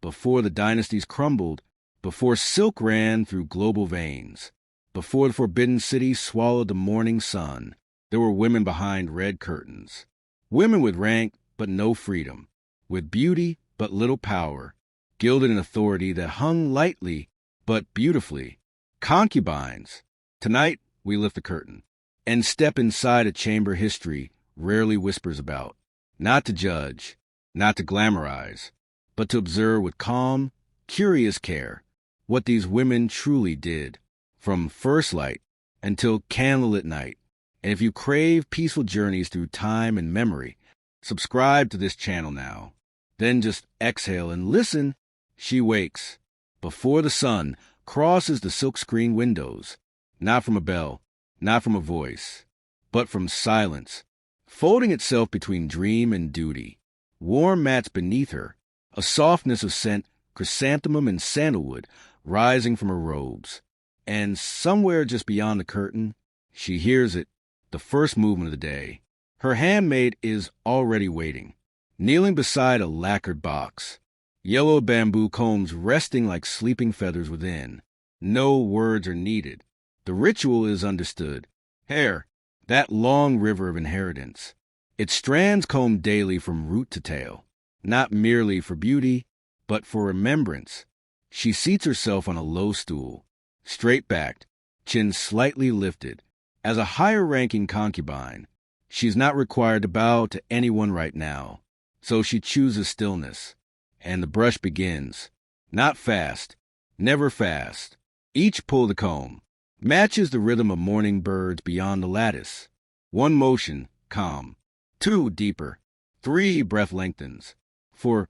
before the dynasties crumbled, before silk ran through global veins, before the forbidden city swallowed the morning sun, there were women behind red curtains. Women with rank but no freedom, with beauty but little power, gilded in authority that hung lightly but beautifully. Concubines. Tonight, we lift the curtain and step inside a chamber history rarely whispers about, not to judge, not to glamorize, but to observe with calm, curious care what these women truly did, from first light until candlelit night. And if you crave peaceful journeys through time and memory, subscribe to this channel now. Then just exhale and listen. She wakes before the sun crosses the silkscreen windows, not from a bell, not from a voice, but from silence, folding itself between dream and duty. Warm mats beneath her, a softness of scent, chrysanthemum and sandalwood rising from her robes. And somewhere just beyond the curtain, she hears it, the first movement of the day. Her handmaid is already waiting, kneeling beside a lacquered box, yellow bamboo combs resting like sleeping feathers within. No words are needed. The ritual is understood. Hair, that long river of inheritance. Its strands combed daily from root to tail, not merely for beauty, but for remembrance. She seats herself on a low stool, straight-backed, chin slightly lifted. As a higher-ranking concubine, she's not required to bow to anyone right now, so she chooses stillness. And the brush begins. Not fast, never fast. Each pull of the comb matches the rhythm of morning birds beyond the lattice. One motion, calm. Two, deeper. Three, breath lengthens. Four,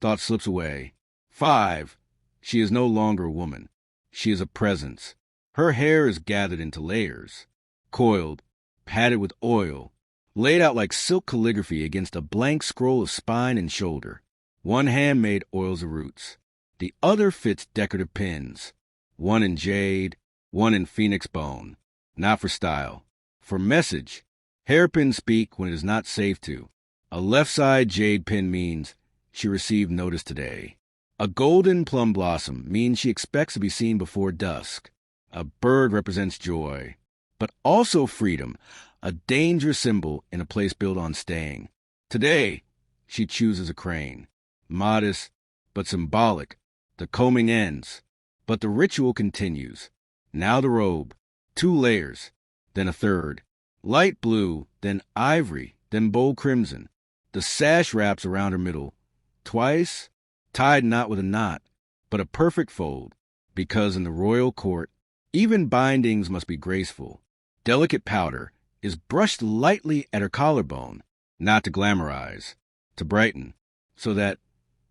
thought slips away. Five, she is no longer a woman. She is a presence. Her hair is gathered into layers, coiled, padded with oil, laid out like silk calligraphy against a blank scroll of spine and shoulder. One handmaid oils the roots. The other fits decorative pins, one in jade, one in phoenix bone. Not for style, for message. Hairpins speak when it is not safe to. A left-side jade pin means she received notice today. A golden plum blossom means she expects to be seen before dusk. A bird represents joy, but also freedom, a dangerous symbol in a place built on staying. Today, she chooses a crane. Modest, but symbolic. The combing ends, but the ritual continues. Now the robe, 2 layers, then a third. Light blue, then ivory, then bold crimson. The sash wraps around her middle, twice, tied not with a knot, but a perfect fold, because in the royal court, even bindings must be graceful. Delicate powder is brushed lightly at her collarbone, not to glamorize, to brighten, so that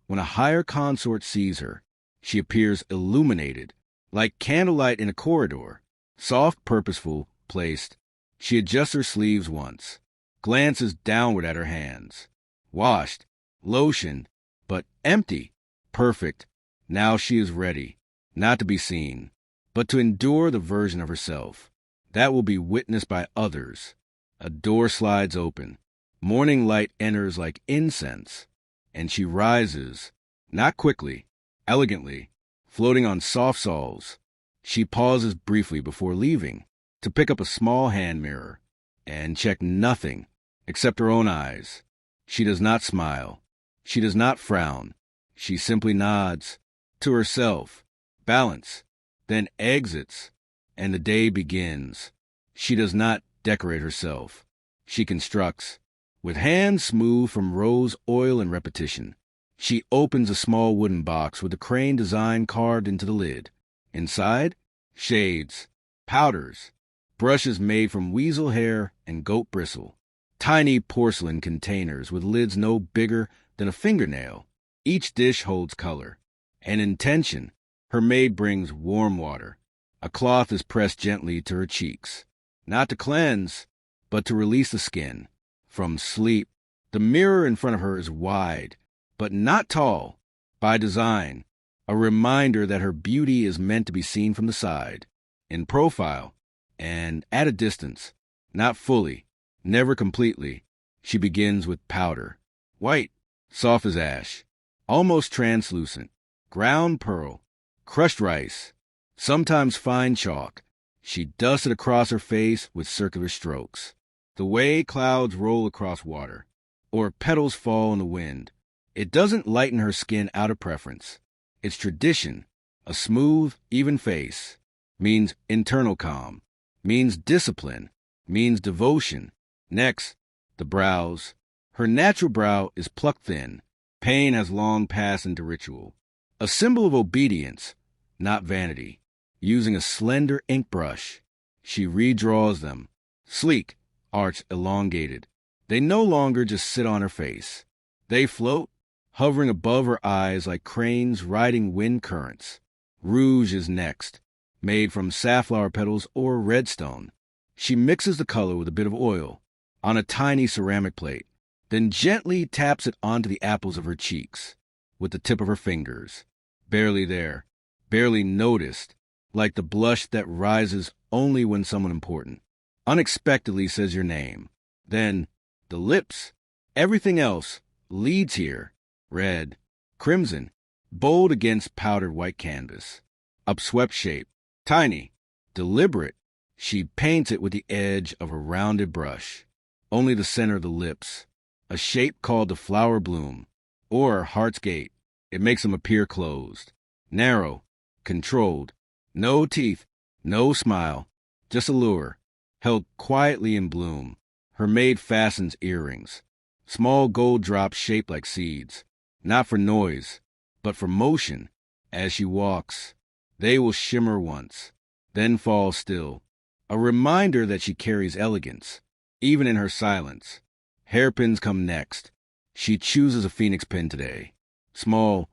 when a higher consort sees her, she appears illuminated, like candlelight in a corridor, soft, purposeful, placed. She adjusts her sleeves once, glances downward at her hands. Washed, lotioned, but empty, perfect. Now she is ready, not to be seen, but to endure the version of herself that will be witnessed by others. A door slides open. Morning light enters like incense, and she rises, not quickly, elegantly, floating on soft soles. She pauses briefly before leaving to pick up a small hand mirror and check nothing except her own eyes. She does not smile. She does not frown. She simply nods to herself, balance, then exits, and the day begins. She does not decorate herself. She constructs. With hands smooth from rose oil and repetition, she opens a small wooden box with a crane design carved into the lid. Inside, shades, powders, brushes made from weasel hair and goat bristle, tiny porcelain containers with lids no bigger than a fingernail. Each dish holds color and intention. Her maid brings warm water. A cloth is pressed gently to her cheeks, not to cleanse, but to release the skin from sleep. The mirror in front of her is wide, but not tall, by design, a reminder that her beauty is meant to be seen from the side, in profile, and at a distance, not fully, never completely. She begins with powder, white, soft as ash, almost translucent, ground pearl, crushed rice, sometimes fine chalk. She dusts it across her face with circular strokes. The way clouds roll across water, or petals fall in the wind. It doesn't lighten her skin out of preference. It's tradition. A smooth, even face means internal calm, means discipline, means devotion. Next, the brows. Her natural brow is plucked thin. Pain has long passed into ritual. A symbol of obedience, not vanity. Using a slender ink brush, she redraws them. Sleek, arched, elongated. They no longer just sit on her face. They float, hovering above her eyes like cranes riding wind currents. Rouge is next, made from safflower petals or redstone. She mixes the color with a bit of oil on a tiny ceramic plate, then gently taps it onto the apples of her cheeks with the tip of her fingers. Barely there, barely noticed, like the blush that rises only when someone important unexpectedly says your name. Then, the lips. Everything else leads here. Red, crimson, bold against powdered white canvas. Upswept shape, tiny, deliberate. She paints it with the edge of a rounded brush. Only the center of the lips. A shape called the flower bloom, or heart's gate. It makes them appear closed. Narrow, controlled. No teeth, no smile, just a lure, held quietly in bloom. Her maid fastens earrings, small gold drops shaped like seeds, not for noise, but for motion. As she walks, they will shimmer once, then fall still, a reminder that she carries elegance, even in her silence. Hairpins come next. She chooses a phoenix pin today. Small,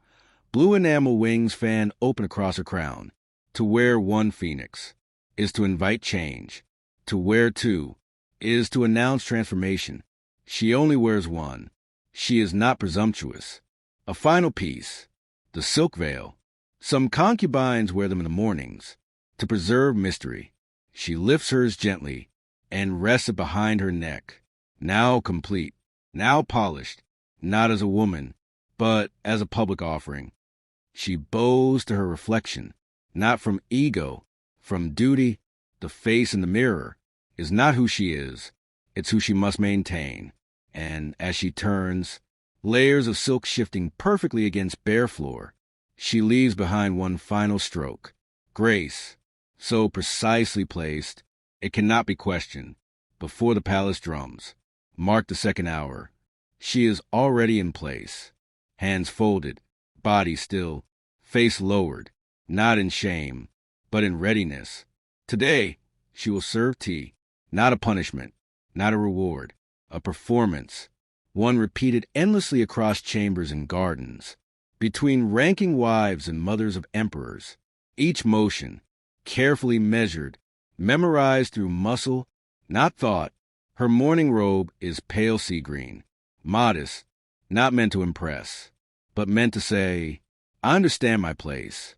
blue enamel wings fan open across her crown. To wear one phoenix is to invite change. To wear two is to announce transformation. She only wears one. She is not presumptuous. A final piece, the silk veil. Some concubines wear them in the mornings to preserve mystery. She lifts hers gently and rests it behind her neck. Now complete, now polished, not as a woman, but as a public offering. She bows to her reflection. Not from ego, from duty. The face in the mirror is not who she is, it's who she must maintain. And as she turns, layers of silk shifting perfectly against bare floor, she leaves behind one final stroke. Grace, so precisely placed, it cannot be questioned. Before the palace drums mark the second hour, she is already in place. Hands folded, body still, face lowered. Not in shame, but in readiness. Today, she will serve tea, not a punishment, not a reward, a performance, one repeated endlessly across chambers and gardens, between ranking wives and mothers of emperors. Each motion, carefully measured, memorized through muscle, not thought. Her morning robe is pale sea green, modest, not meant to impress, but meant to say, I understand my place.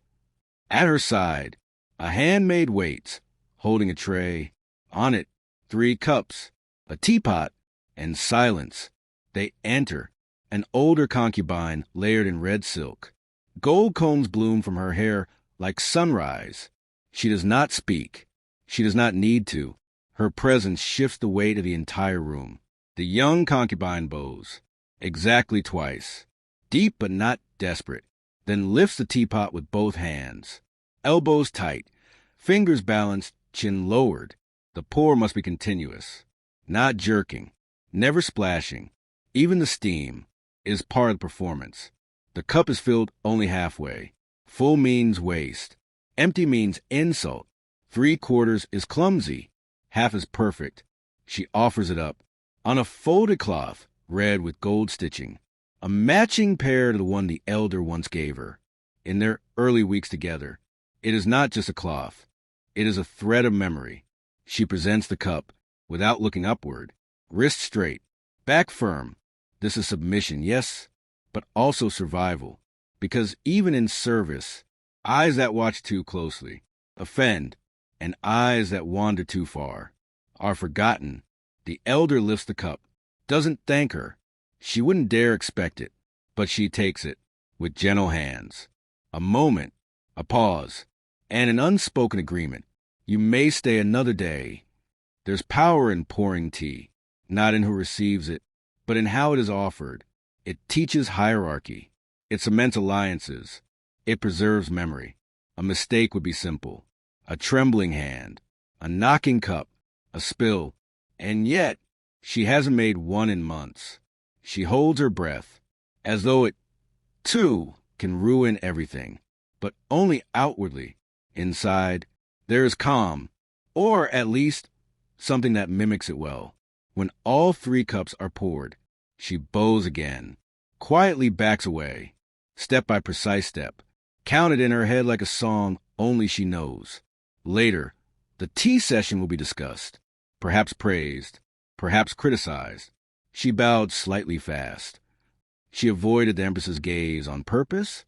At her side, a handmaid waits, holding a tray. On it, 3 cups, a teapot, and silence. They enter, an older concubine layered in red silk. Gold combs bloom from her hair like sunrise. She does not speak. She does not need to. Her presence shifts the weight of the entire room. The young concubine bows, exactly twice, deep but not desperate. Then lifts the teapot with both hands. Elbows tight, fingers balanced, chin lowered. The pour must be continuous, not jerking, never splashing. Even the steam is part of the performance. The cup is filled only halfway. Full means waste. Empty means insult. 3/4 is clumsy. Half is perfect. She offers it up. On a folded cloth, red with gold stitching. A matching pair to the one the elder once gave her. In their early weeks together, it is not just a cloth. It is a thread of memory. She presents the cup, without looking upward. Wrist straight, back firm. This is submission, yes, but also survival. Because even in service, eyes that watch too closely offend, and eyes that wander too far are forgotten. The elder lifts the cup, doesn't thank her. She wouldn't dare expect it, but she takes it, with gentle hands. A moment, a pause, and an unspoken agreement. You may stay another day. There's power in pouring tea, not in who receives it, but in how it is offered. It teaches hierarchy. It cements alliances. It preserves memory. A mistake would be simple. A trembling hand, a knocking cup, a spill. And yet, she hasn't made one in months. She holds her breath, as though it, too, can ruin everything. But only outwardly. Inside, there is calm, or at least something that mimics it well. When all 3 cups are poured, she bows again, quietly backs away, step by precise step, counted in her head like a song only she knows. Later, the tea session will be discussed, perhaps praised, perhaps criticized. She bowed slightly fast. She avoided the Empress's gaze on purpose,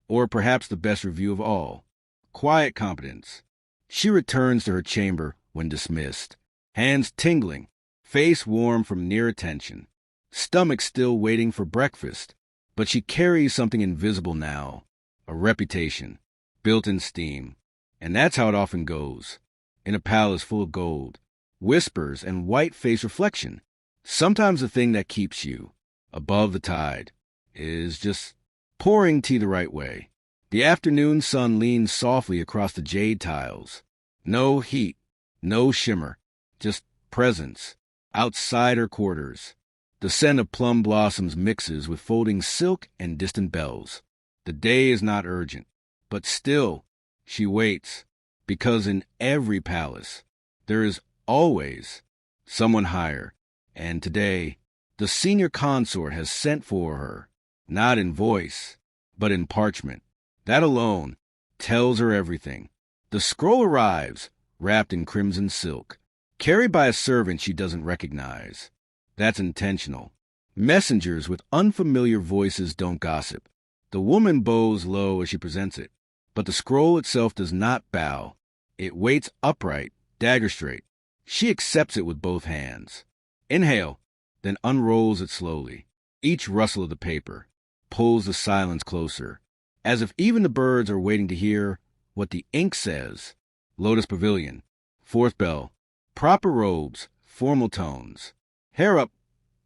or perhaps the best review of all, quiet competence. She returns to her chamber when dismissed, hands tingling, face warm from near attention, stomach still waiting for breakfast. But she carries something invisible now, a reputation, built-in steam. And that's how it often goes. In a palace full of gold, whispers, and white face reflection. Sometimes the thing that keeps you above the tide is just pouring tea the right way. The afternoon sun leans softly across the jade tiles. No heat, no shimmer, just presence. Outside her quarters, the scent of plum blossoms mixes with folding silk and distant bells. The day is not urgent, but still she waits, because in every palace there is always someone higher. And today, the senior consort has sent for her, not in voice, but in parchment. That alone tells her everything. The scroll arrives, wrapped in crimson silk, carried by a servant she doesn't recognize. That's intentional. Messengers with unfamiliar voices don't gossip. The woman bows low as she presents it, but the scroll itself does not bow. It waits upright, dagger straight. She accepts it with both hands. Inhale, then unrolls it slowly. Each rustle of the paper pulls the silence closer, as if even the birds are waiting to hear what the ink says. Lotus Pavilion, 4th bell, proper robes, formal tones, hair up,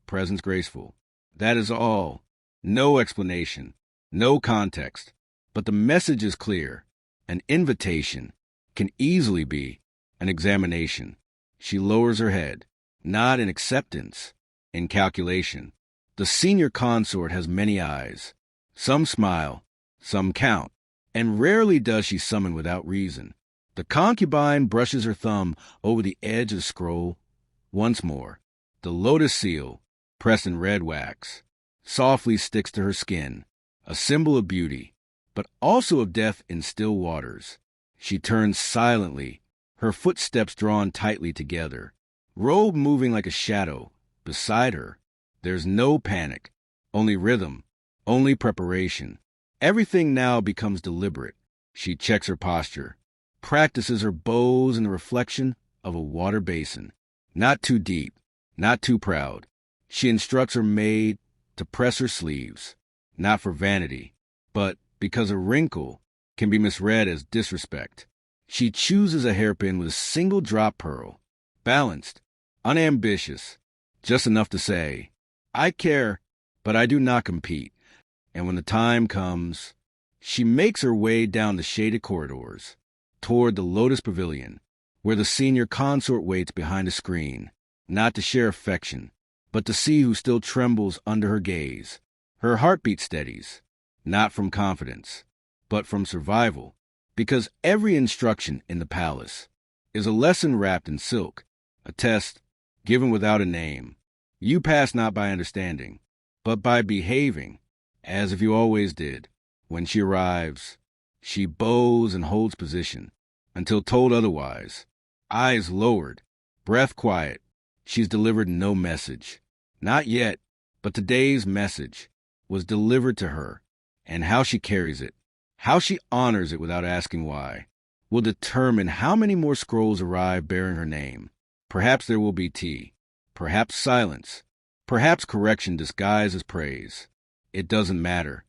presence graceful. That is all. No explanation, no context, but the message is clear. An invitation can easily be an examination. She lowers her head, not in acceptance, in calculation. The senior consort has many eyes. Some smile, some count, and rarely does she summon without reason. The concubine brushes her thumb over the edge of the scroll. Once more, the lotus seal, pressed in red wax, softly sticks to her skin, a symbol of beauty, but also of death in still waters. She turns silently, her footsteps drawn tightly together, robe moving like a shadow. Beside her, there's no panic, only rhythm, only preparation. Everything now becomes deliberate. She checks her posture, practices her bows in the reflection of a water basin. Not too deep, not too proud. She instructs her maid to press her sleeves, not for vanity, but because a wrinkle can be misread as disrespect. She chooses a hairpin with a single drop pearl, balanced, unambitious, just enough to say, I care, but I do not compete. And when the time comes, she makes her way down the shaded corridors, toward the Lotus Pavilion, where the senior consort waits behind a screen, not to share affection, but to see who still trembles under her gaze. Her heartbeat steadies, not from confidence, but from survival, because every instruction in the palace is a lesson wrapped in silk, a test given without a name. You pass not by understanding, but by behaving as if you always did. When she arrives, she bows and holds position until told otherwise. Eyes lowered, breath quiet. She's delivered no message. Not yet, but today's message was delivered to her, and how she carries it, how she honors it without asking why, will determine how many more scrolls arrive bearing her name. Perhaps there will be tea, perhaps silence, perhaps correction disguised as praise. It doesn't matter.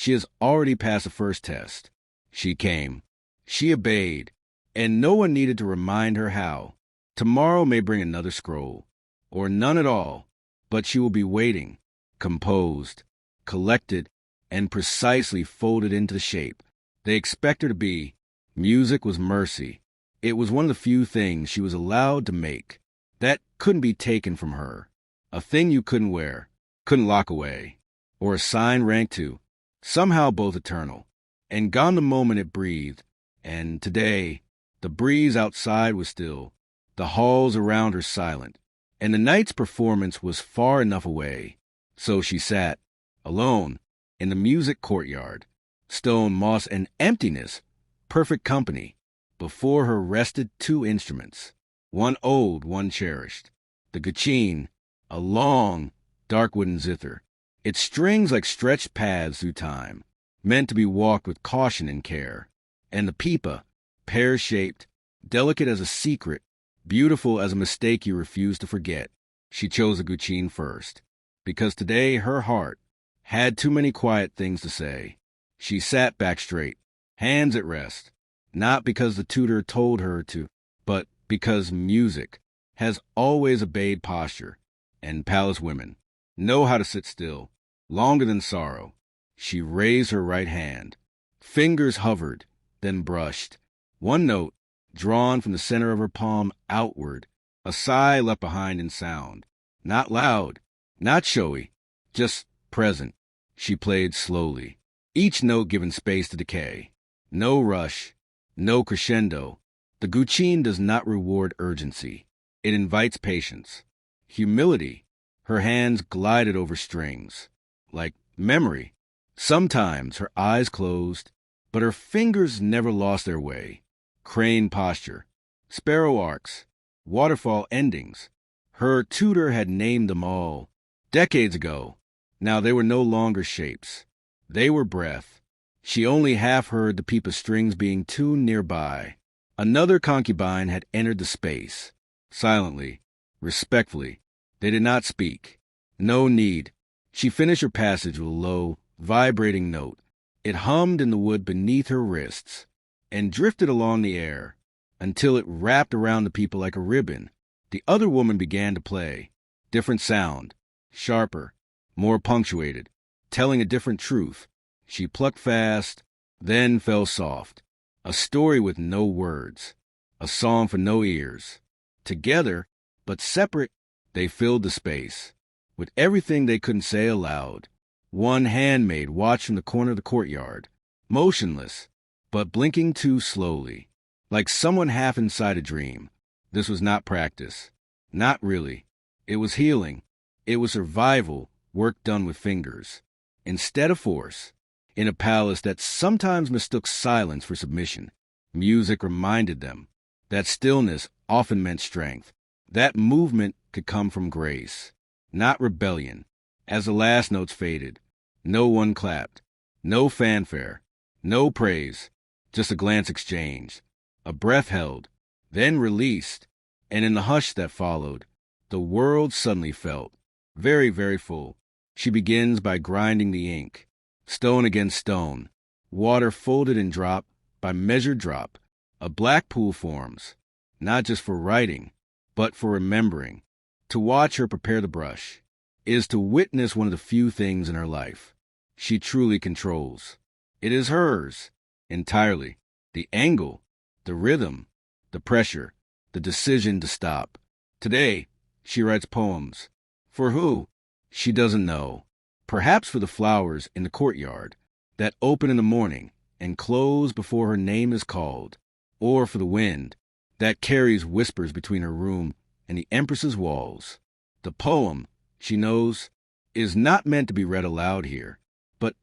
She has already passed the first test. She came. She obeyed. And no one needed to remind her how. Tomorrow may bring another scroll, or none at all, but she will be waiting, composed, collected, and precisely folded into the shape they expect her to be. Music was mercy. It was one of the few things she was allowed to make that couldn't be taken from her. A thing you couldn't wear, couldn't lock away, or assign rank to. Somehow both eternal. And gone the moment it breathed. And today, the breeze outside was still, the halls around her silent, and the night's performance was far enough away. So she sat, alone, in the music courtyard, stone, moss, and emptiness, perfect company. Before her rested two instruments, one old, one cherished. The guccine, a long, dark wooden zither, its strings like stretched paths through time, meant to be walked with caution and care. And the pipa, pear-shaped, delicate as a secret, beautiful as a mistake you refuse to forget. She chose the guccine first, because today her heart had too many quiet things to say. She sat back straight, hands at rest, not because the tutor told her to, but because music has always obeyed posture, and palace women know how to sit still, longer than sorrow. She raised her right hand. Fingers hovered, then brushed. One note, drawn from the center of her palm outward, a sigh left behind in sound. Not loud, not showy, just present. She played slowly, each note given space to decay. No rush, no crescendo. The guccine does not reward urgency. It invites patience. Humility. Her hands glided over strings, like memory. Sometimes her eyes closed, but her fingers never lost their way. Crane posture, sparrow arcs, waterfall endings. Her tutor had named them all decades ago. Now they were no longer shapes. They were breath. She only half heard the pipa strings being tuned nearby. Another concubine had entered the space. Silently, respectfully. They did not speak. No need. She finished her passage with a low, vibrating note. It hummed in the wood beneath her wrists and drifted along the air until it wrapped around the people like a ribbon. The other woman began to play. Different sound, sharper, more punctuated, telling a different truth. She plucked fast, then fell soft. A story with no words, a song for no ears. Together, but separate, they filled the space with everything they couldn't say aloud. One handmaid watched from the corner of the courtyard, motionless, but blinking too slowly, like someone half inside a dream. This was not practice. Not really. It was healing. It was survival, work done with fingers, instead of force. In a palace that sometimes mistook silence for submission, music reminded them that stillness often meant strength. That movement could come from grace, not rebellion. As the last notes faded, no one clapped, no fanfare, no praise, just a glance exchanged, a breath held, then released, and in the hush that followed, the world suddenly felt very, very full. She begins by grinding the ink, stone against stone, water folded and dropped by measured drop. A black pool forms, not just for writing, but for remembering. To watch her prepare the brush is to witness one of the few things in her life she truly controls. It is hers, entirely. The angle, the rhythm, the pressure, the decision to stop. Today, she writes poems. For who? She doesn't know. Perhaps for the flowers in the courtyard that open in the morning and close before her name is called, or for the wind that carries whispers between her room and the Empress's walls. The poem, she knows, is not meant to be read aloud here, but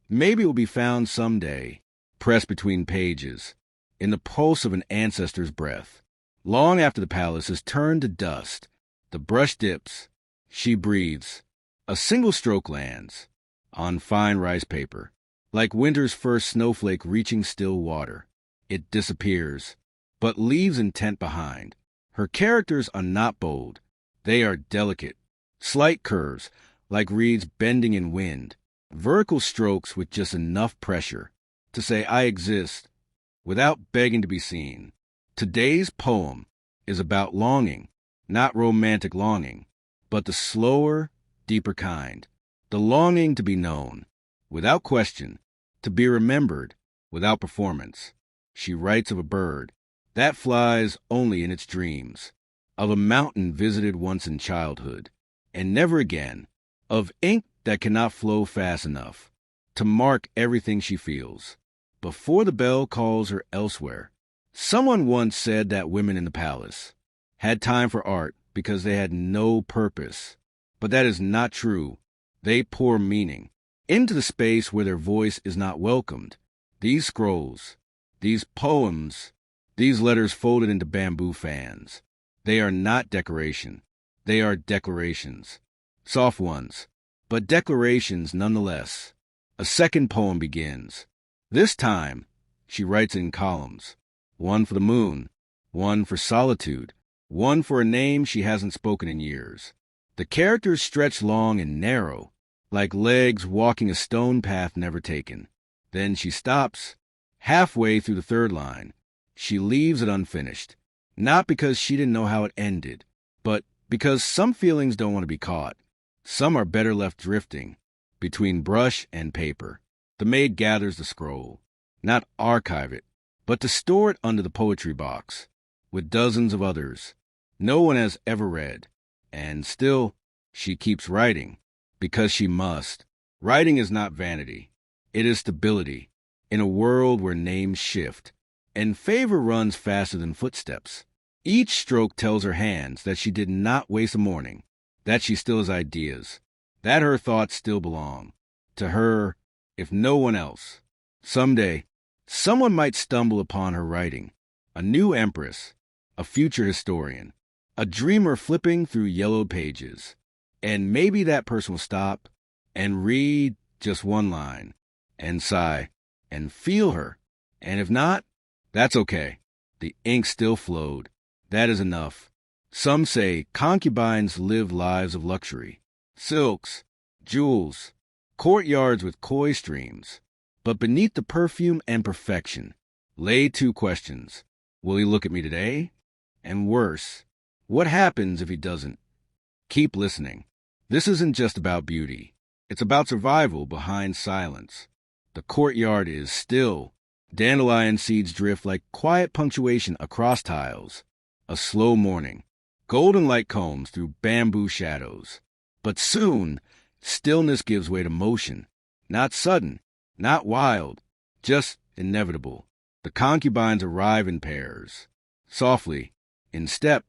maybe it will be found someday, pressed between pages, in the pulse of an ancestor's breath. Long after the palace is turned to dust, the brush dips, she breathes. A single stroke lands on fine rice paper, like winter's first snowflake reaching still water. It disappears, but leaves intent behind. Her characters are not bold. They are delicate, slight curves, like reeds bending in wind. Vertical strokes with just enough pressure to say I exist without begging to be seen. Today's poem is about longing, not romantic longing, but the slower, deeper kind. The longing to be known, without question, to be remembered, without performance. She writes of a bird that flies only in its dreams, of a mountain visited once in childhood, and never again, of ink that cannot flow fast enough to mark everything she feels, before the bell calls her elsewhere. Someone once said that women in the palace had time for art because they had no purpose, but that is not true. They pour meaning into the space where their voice is not welcomed. These scrolls, these poems, these letters folded into bamboo fans, they are not decoration. They are declarations. Soft ones, but declarations nonetheless. A second poem begins. This time, she writes in columns. One for the moon, one for solitude, one for a name she hasn't spoken in years. The characters stretch long and narrow, like legs walking a stone path never taken. Then she stops, halfway through the third line. She leaves it unfinished, not because she didn't know how it ended, but because some feelings don't want to be caught. Some are better left drifting between brush and paper. The maid gathers the scroll, not archive it, but to store it under the poetry box, with dozens of others no one has ever read. And still, she keeps writing, because she must. Writing is not vanity. It is stability, in a world where names shift, and favor runs faster than footsteps. Each stroke tells her hands that she did not waste a morning, that she still has ideas, that her thoughts still belong to her, if no one else. Someday, someone might stumble upon her writing, a new empress, a future historian, a dreamer flipping through yellowed pages. And maybe that person will stop and read just one line and sigh and feel her. And if not, that's okay. The ink still flowed. That is enough. Some say concubines live lives of luxury, silks, jewels, courtyards with koi streams. But beneath the perfume and perfection lay two questions. Will he look at me today? And worse, what happens if he doesn't? Keep listening. This isn't just about beauty. It's about survival behind silence. The courtyard is still. Dandelion seeds drift like quiet punctuation across tiles. A slow morning. Golden light combs through bamboo shadows. But soon, stillness gives way to motion. Not sudden, not wild, just inevitable. The concubines arrive in pairs. Softly, in step,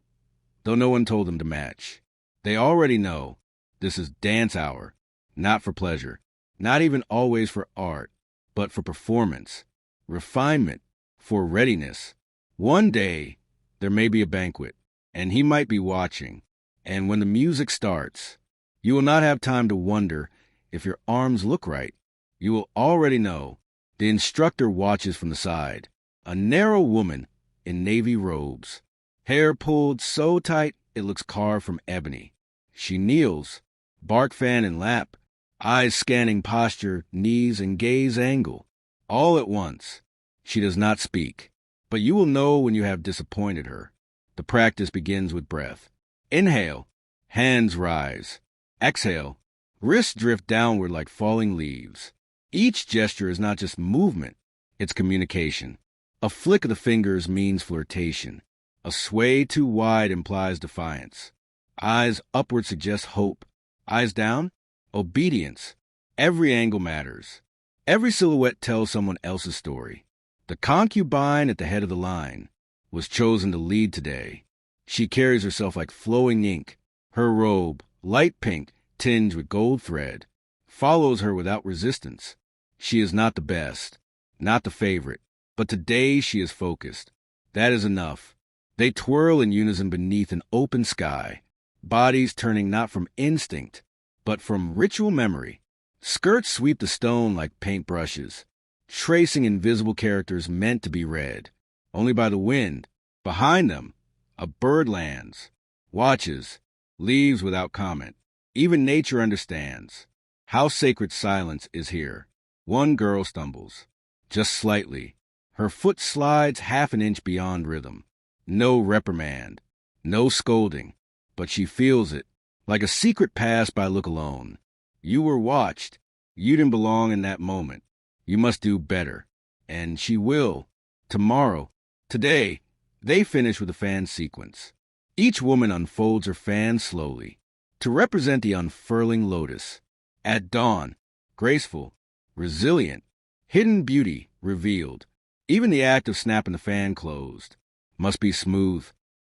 though no one told them to match. They already know this is dance hour, not for pleasure, not even always for art, but for performance, refinement, for readiness. One day, there may be a banquet, and he might be watching, and when the music starts, you will not have time to wonder if your arms look right. You will already know. The instructor watches from the side, a narrow woman in navy robes, hair pulled so tight it looks carved from ebony. She kneels, bark fan in lap, eyes scanning posture, knees, and gaze angle. All at once. She does not speak, but you will know when you have disappointed her. The practice begins with breath. Inhale, hands rise. Exhale, wrists drift downward like falling leaves. Each gesture is not just movement, it's communication. A flick of the fingers means flirtation. A sway too wide implies defiance. Eyes upward suggest hope. Eyes down, obedience. Every angle matters. Every silhouette tells someone else's story. The concubine at the head of the line was chosen to lead today. She carries herself like flowing ink. Her robe, light pink, tinged with gold thread, follows her without resistance. She is not the best, not the favorite, but today she is focused. That is enough. They twirl in unison beneath an open sky, bodies turning not from instinct, but from ritual memory. Skirts sweep the stone like paintbrushes, tracing invisible characters meant to be read only by the wind. Behind them, a bird lands, watches, leaves without comment. Even nature understands. How sacred silence is here. One girl stumbles, just slightly. Her foot slides half an inch beyond rhythm. No reprimand, no scolding, but she feels it, like a secret passed by look alone. You were watched. You didn't belong in that moment. You must do better. And she will. Tomorrow. Today. They finish with a fan sequence. Each woman unfolds her fan slowly, to represent the unfurling lotus. At dawn, graceful, resilient, hidden beauty revealed. Even the act of snapping the fan closed must be smooth,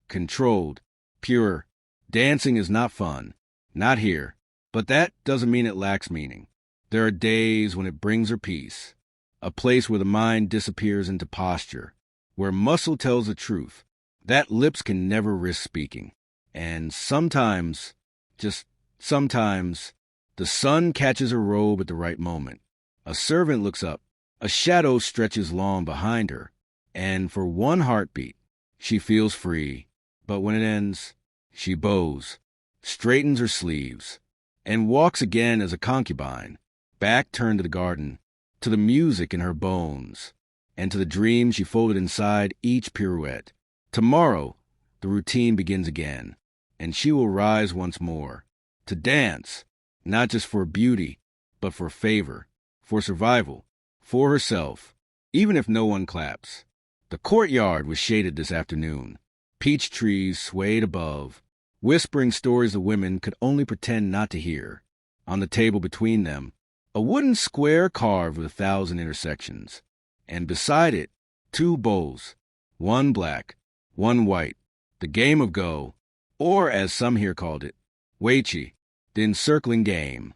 controlled, pure. Dancing is not fun. Not here. But that doesn't mean it lacks meaning. There are days when it brings her peace. A place where the mind disappears into posture, where muscle tells the truth, that lips can never risk speaking. And sometimes, just sometimes, the sun catches her robe at the right moment. A servant looks up. A shadow stretches long behind her. And for one heartbeat, she feels free. But when it ends, she bows, straightens her sleeves, and walks again as a concubine, back turned to the garden, to the music in her bones, and to the dreams she folded inside each pirouette. Tomorrow, the routine begins again, and she will rise once more, to dance, not just for beauty, but for favor, for survival, for herself, even if no one claps. The courtyard was shaded this afternoon. Peach trees swayed above, whispering stories the women could only pretend not to hear. On the table between them, a wooden square carved with 1,000 intersections, and beside it, 2 bowls, one black, one white, the game of Go, or as some here called it, Weiqi, the encircling game.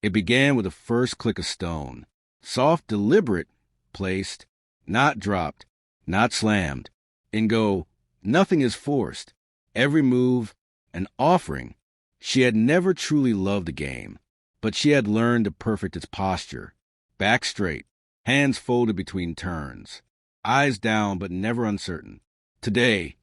It began with the first click of stone, soft, deliberate, placed, not dropped, not slammed. In Go, nothing is forced, every move an offering. She had never truly loved the game, but she had learned to perfect its posture. Back straight, hands folded between turns, eyes down but never uncertain. Today,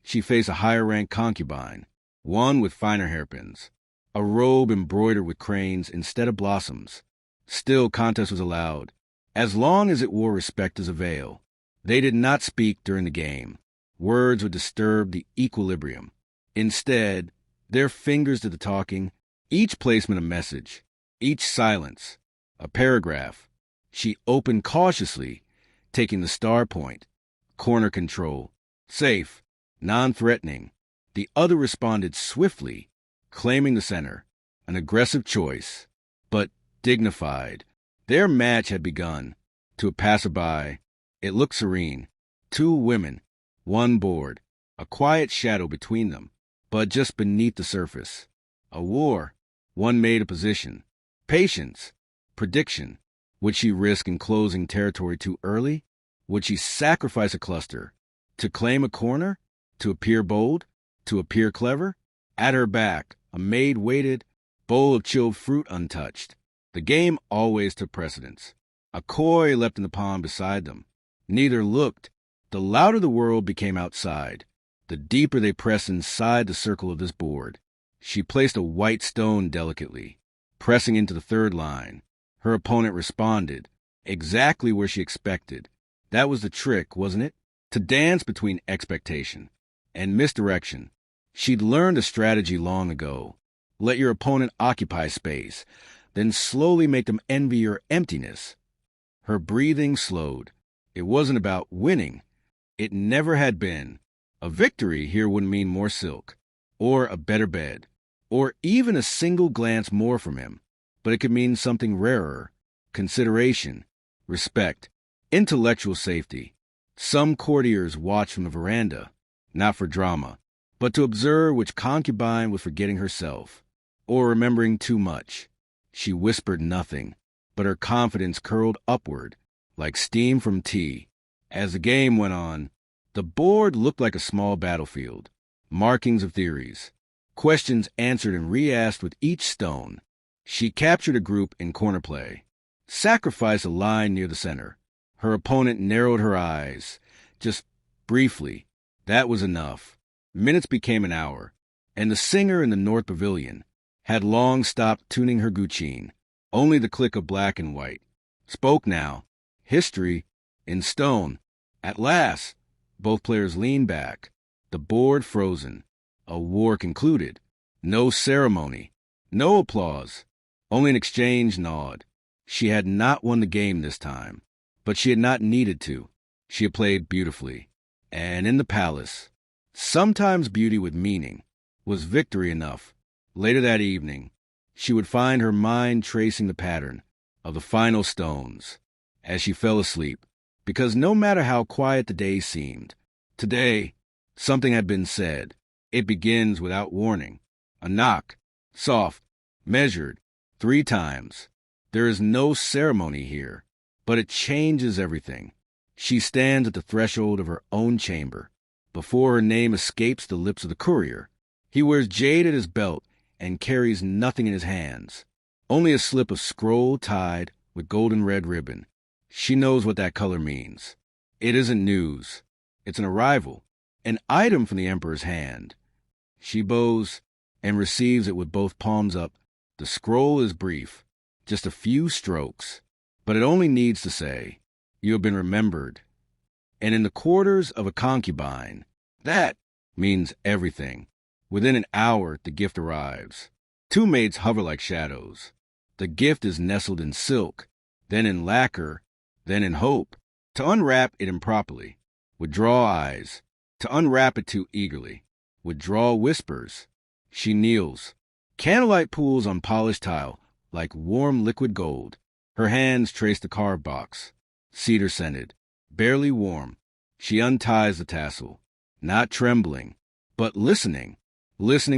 she faced a higher-ranked concubine, one with finer hairpins, a robe embroidered with cranes instead of blossoms. Still, contest was allowed, as long as it wore respect as a veil. They did not speak during the game. Words would disturb the equilibrium. Instead, their fingers did the talking, each placement a message, each silence a paragraph. She opened cautiously, taking the star point, corner control, safe, non-threatening. The other responded swiftly, claiming the center, an aggressive choice, but dignified. Their match had begun. To a passerby, it looked serene. 2 women, 1 board, a quiet shadow between them, but just beneath the surface. A war. One made a position. Patience. Prediction. Would she risk enclosing territory too early? Would she sacrifice a cluster? To claim a corner? To appear bold? To appear clever? At her back, a maid waited, bowl of chilled fruit untouched. The game always took precedence. A koi leapt in the pond beside them. Neither looked. The louder the world became outside, the deeper they pressed inside the circle of this board. She placed a white stone delicately, pressing into the 3rd line. Her opponent responded, exactly where she expected. That was the trick, wasn't it? To dance between expectation and misdirection. She'd learned a strategy long ago. Let your opponent occupy space, then slowly make them envy your emptiness. Her breathing slowed. It wasn't about winning. It never had been. A victory here wouldn't mean more silk, or a better bed, or even a single glance more from him, but it could mean something rarer: consideration, respect, intellectual safety. Some courtiers watched from the veranda, not for drama, but to observe which concubine was forgetting herself, or remembering too much. She whispered nothing, but her confidence curled upward, like steam from tea. As the game went on, the board looked like a small battlefield. Markings of theories. Questions answered and re-asked with each stone. She captured a group in corner play. Sacrificed a line near the center. Her opponent narrowed her eyes. Just briefly. That was enough. Minutes became an hour, and the singer in the North Pavilion had long stopped tuning her guccine. Only the click of black and white. Spoke now. History. In stone. At last. Both players leaned back. The board frozen. A war concluded. No ceremony. No applause. Only an exchange nod. She had not won the game this time. But she had not needed to. She had played beautifully. And in the palace, sometimes beauty with meaning was victory enough. Later that evening, she would find her mind tracing the pattern of the final stones as she fell asleep, because no matter how quiet the day seemed, today something had been said. It begins without warning. A knock, soft, measured, 3 times. There is no ceremony here, but it changes everything. She stands at the threshold of her own chamber. Before her name escapes the lips of the courier, he wears jade at his belt and carries nothing in his hands, only a slip of scroll tied with golden red ribbon. She knows what that color means. It isn't news. It's an arrival, an item from the emperor's hand. She bows and receives it with both palms up. The scroll is brief, just a few strokes, but it only needs to say, "You have been remembered." And in the quarters of a concubine, that means everything. Within an hour, the gift arrives. 2 maids hover like shadows. The gift is nestled in silk, then in lacquer, then in hope. To unwrap it improperly, withdraw eyes. To unwrap it too eagerly, withdraw whispers. She kneels. Candlelight pools on polished tile like warm liquid gold. Her hands trace the carved box, cedar-scented, barely warm. She unties the tassel, not trembling, but listening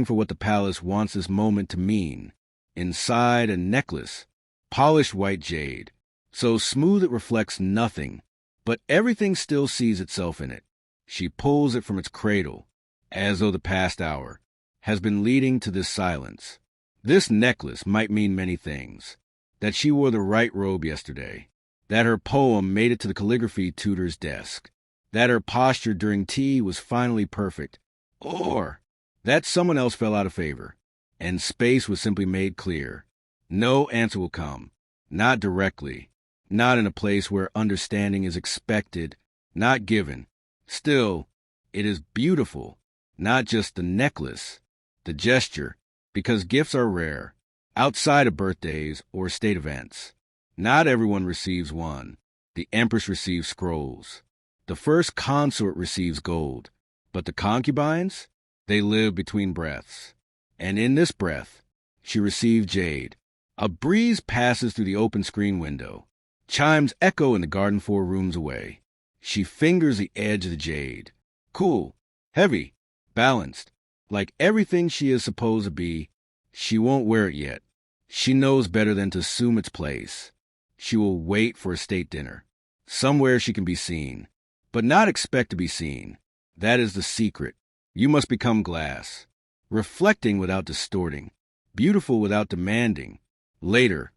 for what the palace wants this moment to mean. Inside a necklace, polished white jade, so smooth it reflects nothing, but everything still sees itself in it. She pulls it from its cradle, as though the past hour has been leading to this silence. This necklace might mean many things. That she wore the right robe yesterday. That her poem made it to the calligraphy tutor's desk. That her posture during tea was finally perfect. Or that someone else fell out of favor, and space was simply made clear. No answer will come. Not directly. Not in a place where understanding is expected, not given. Still, it is beautiful. Not just the necklace, the gesture, because gifts are rare, outside of birthdays or state events. Not everyone receives one. The empress receives scrolls. The first consort receives gold. But the concubines, they live between breaths. And in this breath, she received jade. A breeze passes through the open screen window. Chimes echo in the garden 4 rooms away. She fingers the edge of the jade. Cool, heavy, balanced, like everything she is supposed to be. She won't wear it yet. She knows better than to assume its place. She will wait for a state dinner. Somewhere she can be seen, but not expect to be seen. That is the secret. You must become glass, reflecting without distorting, beautiful without demanding. Later,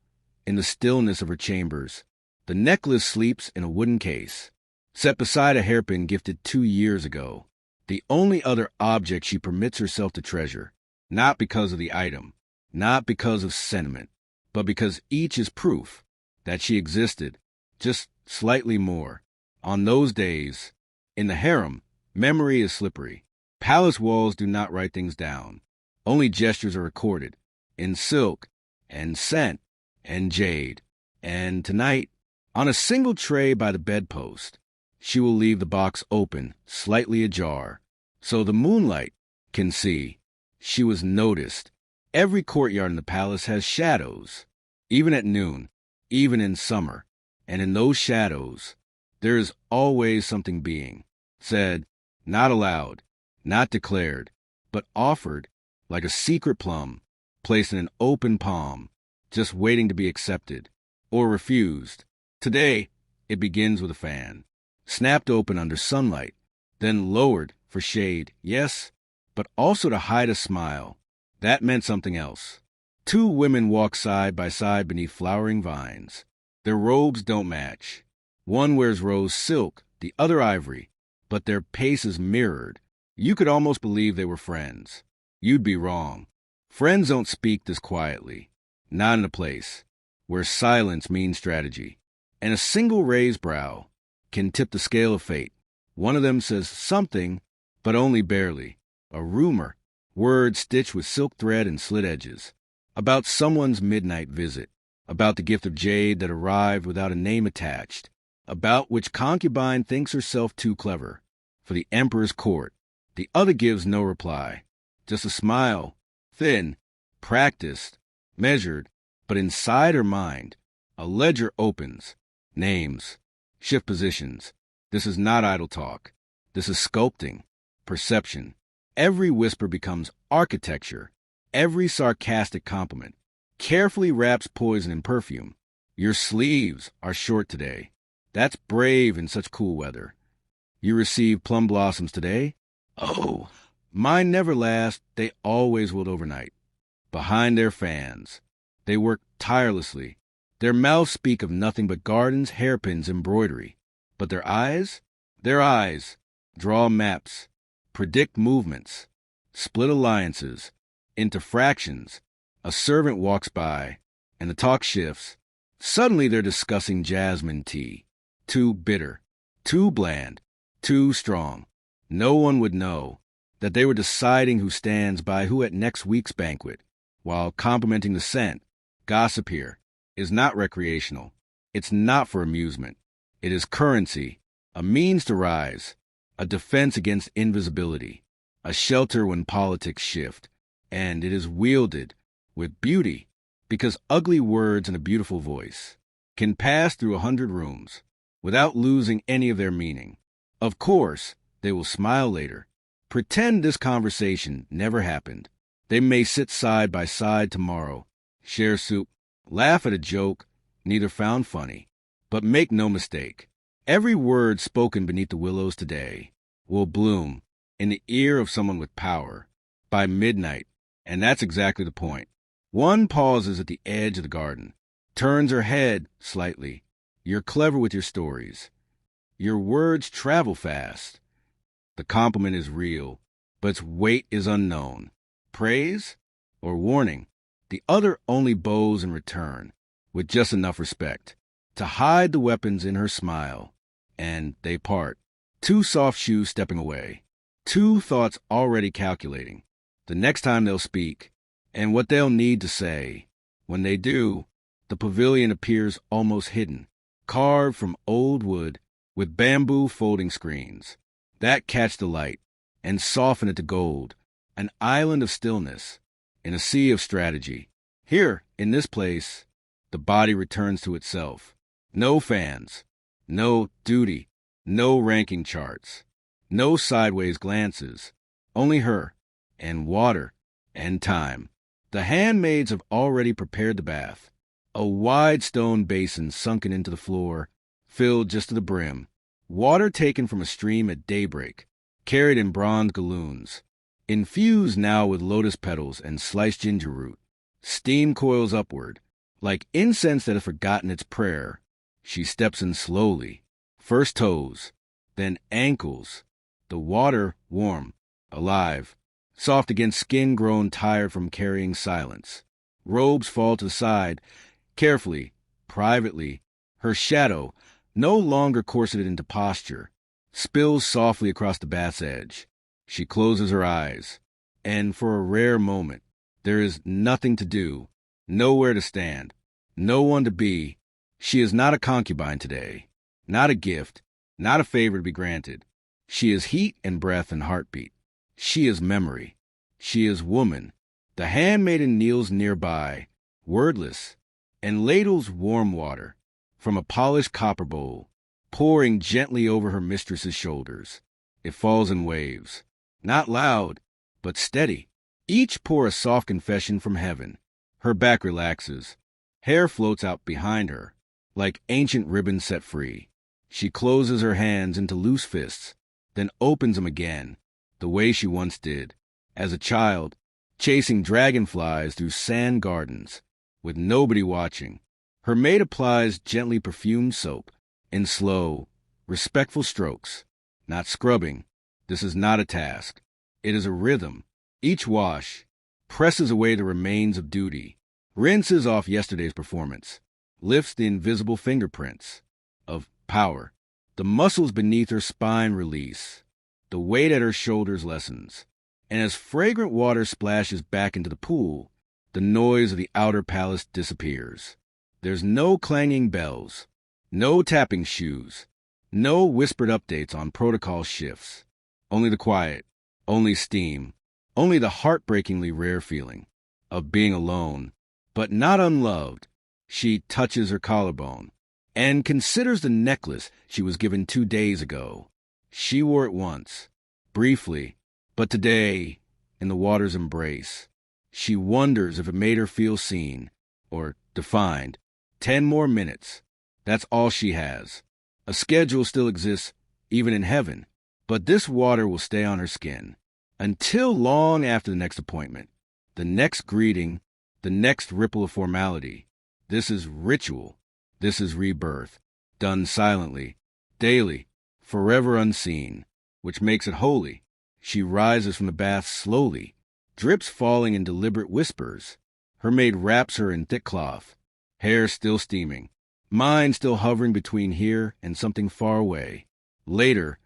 in the stillness of her chambers, the necklace sleeps in a wooden case, set beside a hairpin gifted 2 years ago. The only other object she permits herself to treasure, not because of the item, not because of sentiment, but because each is proof that she existed, just slightly more. On those days, in the harem, memory is slippery. Palace walls do not write things down. Only gestures are recorded, in silk, and scent, and jade. And tonight, on a single tray by the bedpost, she will leave the box open, slightly ajar, so the moonlight can see. She was noticed. Every courtyard in the palace has shadows, even at noon, even in summer. And in those shadows, there is always something being said, not aloud, not declared, but offered like a secret plum placed in an open palm, just waiting to be accepted or refused. Today, it begins with a fan, snapped open under sunlight, then lowered for shade, yes, but also to hide a smile. That meant something else. 2 women walk side by side beneath flowering vines. Their robes don't match. One wears rose silk, the other ivory, but their paces mirrored. You could almost believe they were friends. You'd be wrong. Friends don't speak this quietly. Not in a place where silence means strategy. And a single raised brow can tip the scale of fate. One of them says something, but only barely. A rumor, words stitched with silk thread and slit edges, about someone's midnight visit, about the gift of jade that arrived without a name attached, about which Concubine thinks herself too clever for the emperor's court. The other gives no reply, just a smile, thin, practiced, measured, but inside her mind, a ledger opens. Names, shift positions. This is not idle talk. This is sculpting, perception. Every whisper becomes architecture. Every sarcastic compliment carefully wraps poison in perfume. Your sleeves are short today. That's brave in such cool weather. You received plum blossoms today? Oh, mine never last. They always wilt overnight. Behind their fans, they work tirelessly. Their mouths speak of nothing but gardens, hairpins, embroidery. But their eyes draw maps, predict movements, split alliances into fractions. A servant walks by, and the talk shifts. Suddenly they're discussing jasmine tea. Too bitter, too bland, too strong. No one would know that they were deciding who stands by who at next week's banquet, while complimenting the scent. Gossip here is not recreational. It's not for amusement. It is currency, a means to rise, a defense against invisibility, a shelter when politics shift. And it is wielded with beauty, because ugly words and a beautiful voice can pass through 100 rooms without losing any of their meaning. Of course, they will smile later, pretend this conversation never happened. They may sit side by side tomorrow, share soup, laugh at a joke neither found funny. But make no mistake, every word spoken beneath the willows today will bloom in the ear of someone with power by midnight, and that's exactly the point. One pauses at the edge of the garden, turns her head slightly. You're clever with your stories. Your words travel fast. The compliment is real, but its weight is unknown. Praise or warning? The other only bows in return, with just enough respect to hide the weapons in her smile, and they part. Two soft shoes stepping away, two thoughts already calculating the next time they'll speak, and what they'll need to say. When they do, the pavilion appears almost hidden, carved from old wood with bamboo folding screens that catch the light and soften it to gold, an island of stillness in a sea of strategy. Here, in this place, the body returns to itself. No fans, no duty, no ranking charts, no sideways glances, only her, and water, and time. The handmaids have already prepared the bath, a wide stone basin sunken into the floor, filled just to the brim, water taken from a stream at daybreak, carried in bronze galloons, infused now with lotus petals and sliced ginger root. Steam coils upward, like incense that has forgotten its prayer. She steps in slowly, first toes, then ankles, the water warm, alive, soft against skin grown tired from carrying silence. Robes fall to the side, carefully, privately. Her shadow, no longer corseted into posture, spills softly across the bath's edge. She closes her eyes, and for a rare moment, there is nothing to do, nowhere to stand, no one to be. She is not a concubine today, not a gift, not a favor to be granted. She is heat and breath and heartbeat. She is memory. She is woman. The handmaiden kneels nearby, wordless, and ladles warm water from a polished copper bowl, pouring gently over her mistress's shoulders. It falls in waves, not loud, but steady. Each pour a soft confession from heaven. Her back relaxes. Hair floats out behind her, like ancient ribbons set free. She closes her hands into loose fists, then opens them again, the way she once did, as a child, chasing dragonflies through sand gardens, with nobody watching. Her maid applies gently perfumed soap, in slow, respectful strokes, not scrubbing. This is not a task. It is a rhythm. Each wash presses away the remains of duty, rinses off yesterday's performance. lifts the invisible fingerprints of power. The muscles beneath her spine release. The weight at her shoulders lessens. And as fragrant water splashes back into the pool, the noise of the outer palace disappears. There's no clanging bells, no tapping shoes, no whispered updates on protocol shifts. Only the quiet, only steam, only the heartbreakingly rare feeling of being alone, but not unloved. She touches her collarbone and considers the necklace she was given 2 days ago. She wore it once, briefly, but today, in the water's embrace, she wonders if it made her feel seen or defined. 10 more minutes. That's all she has. A schedule still exists, even in heaven, but this water will stay on her skin until long after the next appointment, the next greeting, the next ripple of formality. This is ritual. This is rebirth, done silently, daily, forever unseen, which makes it holy. She rises from the bath slowly, drips falling in deliberate whispers. Her maid wraps her in thick cloth, hair still steaming, mind still hovering between here and something far away. Later,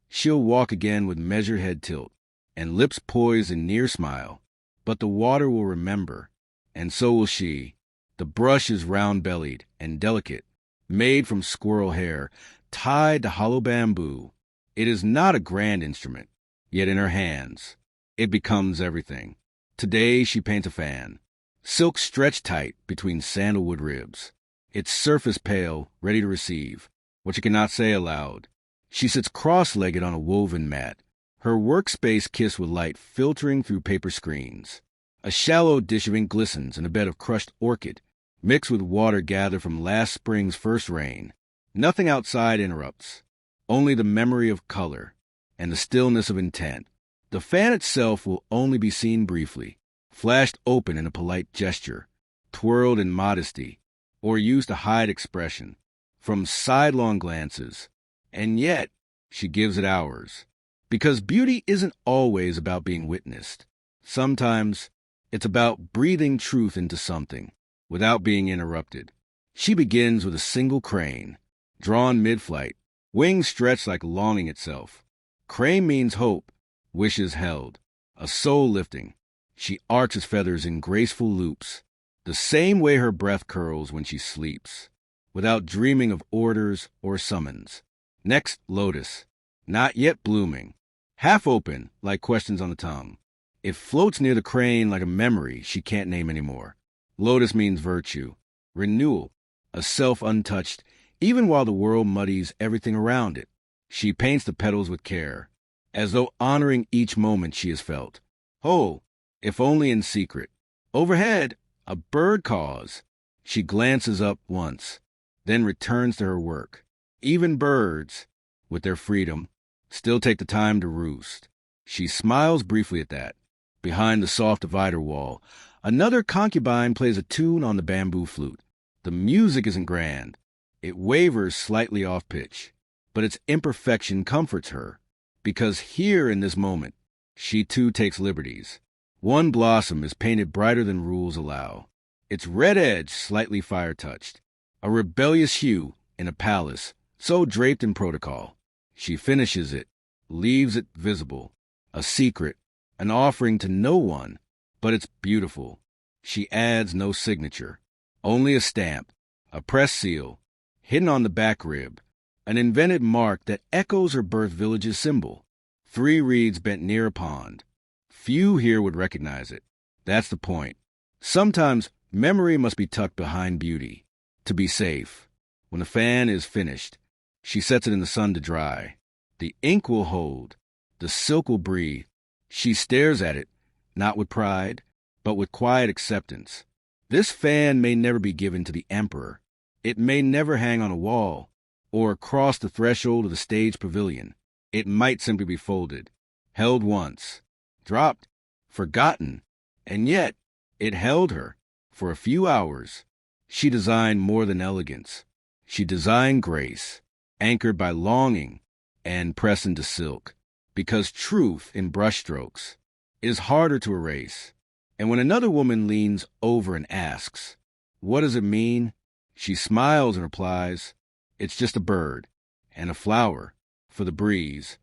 she'll walk again with measured head tilt and lips poised in near smile. But the water will remember, and so will she. The brush is round-bellied and delicate, made from squirrel hair, tied to hollow bamboo. It is not a grand instrument, yet in her hands, it becomes everything. Today she paints a fan, silk stretched tight between sandalwood ribs, its surface pale, ready to receive, what she cannot say aloud. She sits cross-legged on a woven mat, her workspace kissed with light filtering through paper screens. A shallow dish of ink glistens in a bed of crushed orchid, mixed with water gathered from last spring's first rain. Nothing outside interrupts, only the memory of color and the stillness of intent. The fan itself will only be seen briefly, flashed open in a polite gesture, twirled in modesty, or used to hide expression from sidelong glances. And yet, she gives it hours, because beauty isn't always about being witnessed. Sometimes, it's about breathing truth into something without being interrupted. She begins with a single crane, drawn mid-flight, wings stretched like longing itself. Crane means hope, wishes held, a soul lifting. She arches feathers in graceful loops, the same way her breath curls when she sleeps, without dreaming of orders or summons. Next, lotus, not yet blooming, half open like questions on the tongue. It floats near the crane like a memory she can't name anymore. Lotus means virtue, renewal, a self untouched, even while the world muddies everything around it. She paints the petals with care, as though honoring each moment she has felt. Whole, if only in secret. Overhead, a bird caws. She glances up once, then returns to her work. Even birds, with their freedom, still take the time to roost. She smiles briefly at that. Behind the soft divider wall, another concubine plays a tune on the bamboo flute. The music isn't grand. It wavers slightly off pitch, but its imperfection comforts her, because here in this moment, she too takes liberties. One blossom is painted brighter than rules allow, its red edge slightly fire-touched, a rebellious hue in a palace so draped in protocol. She finishes it, leaves it visible, a secret, an offering to no one, but it's beautiful. She adds no signature, only a stamp, a press seal, hidden on the back rib, an invented mark that echoes her birth village's symbol. 3 reeds bent near a pond. Few here would recognize it. That's the point. Sometimes memory must be tucked behind beauty, to be safe. When the fan is finished, she sets it in the sun to dry. The ink will hold, the silk will breathe. She stares at it, not with pride, but with quiet acceptance. This fan may never be given to the emperor. It may never hang on a wall, or cross the threshold of the stage pavilion. It might simply be folded, held once, dropped, forgotten, and yet it held her for a few hours. She designed more than elegance. She designed grace, anchored by longing and pressed into silk, because truth in brushstrokes is harder to erase. And when another woman leans over and asks, "What does it mean?" She smiles and replies, "It's just a bird, and a flower, for the breeze."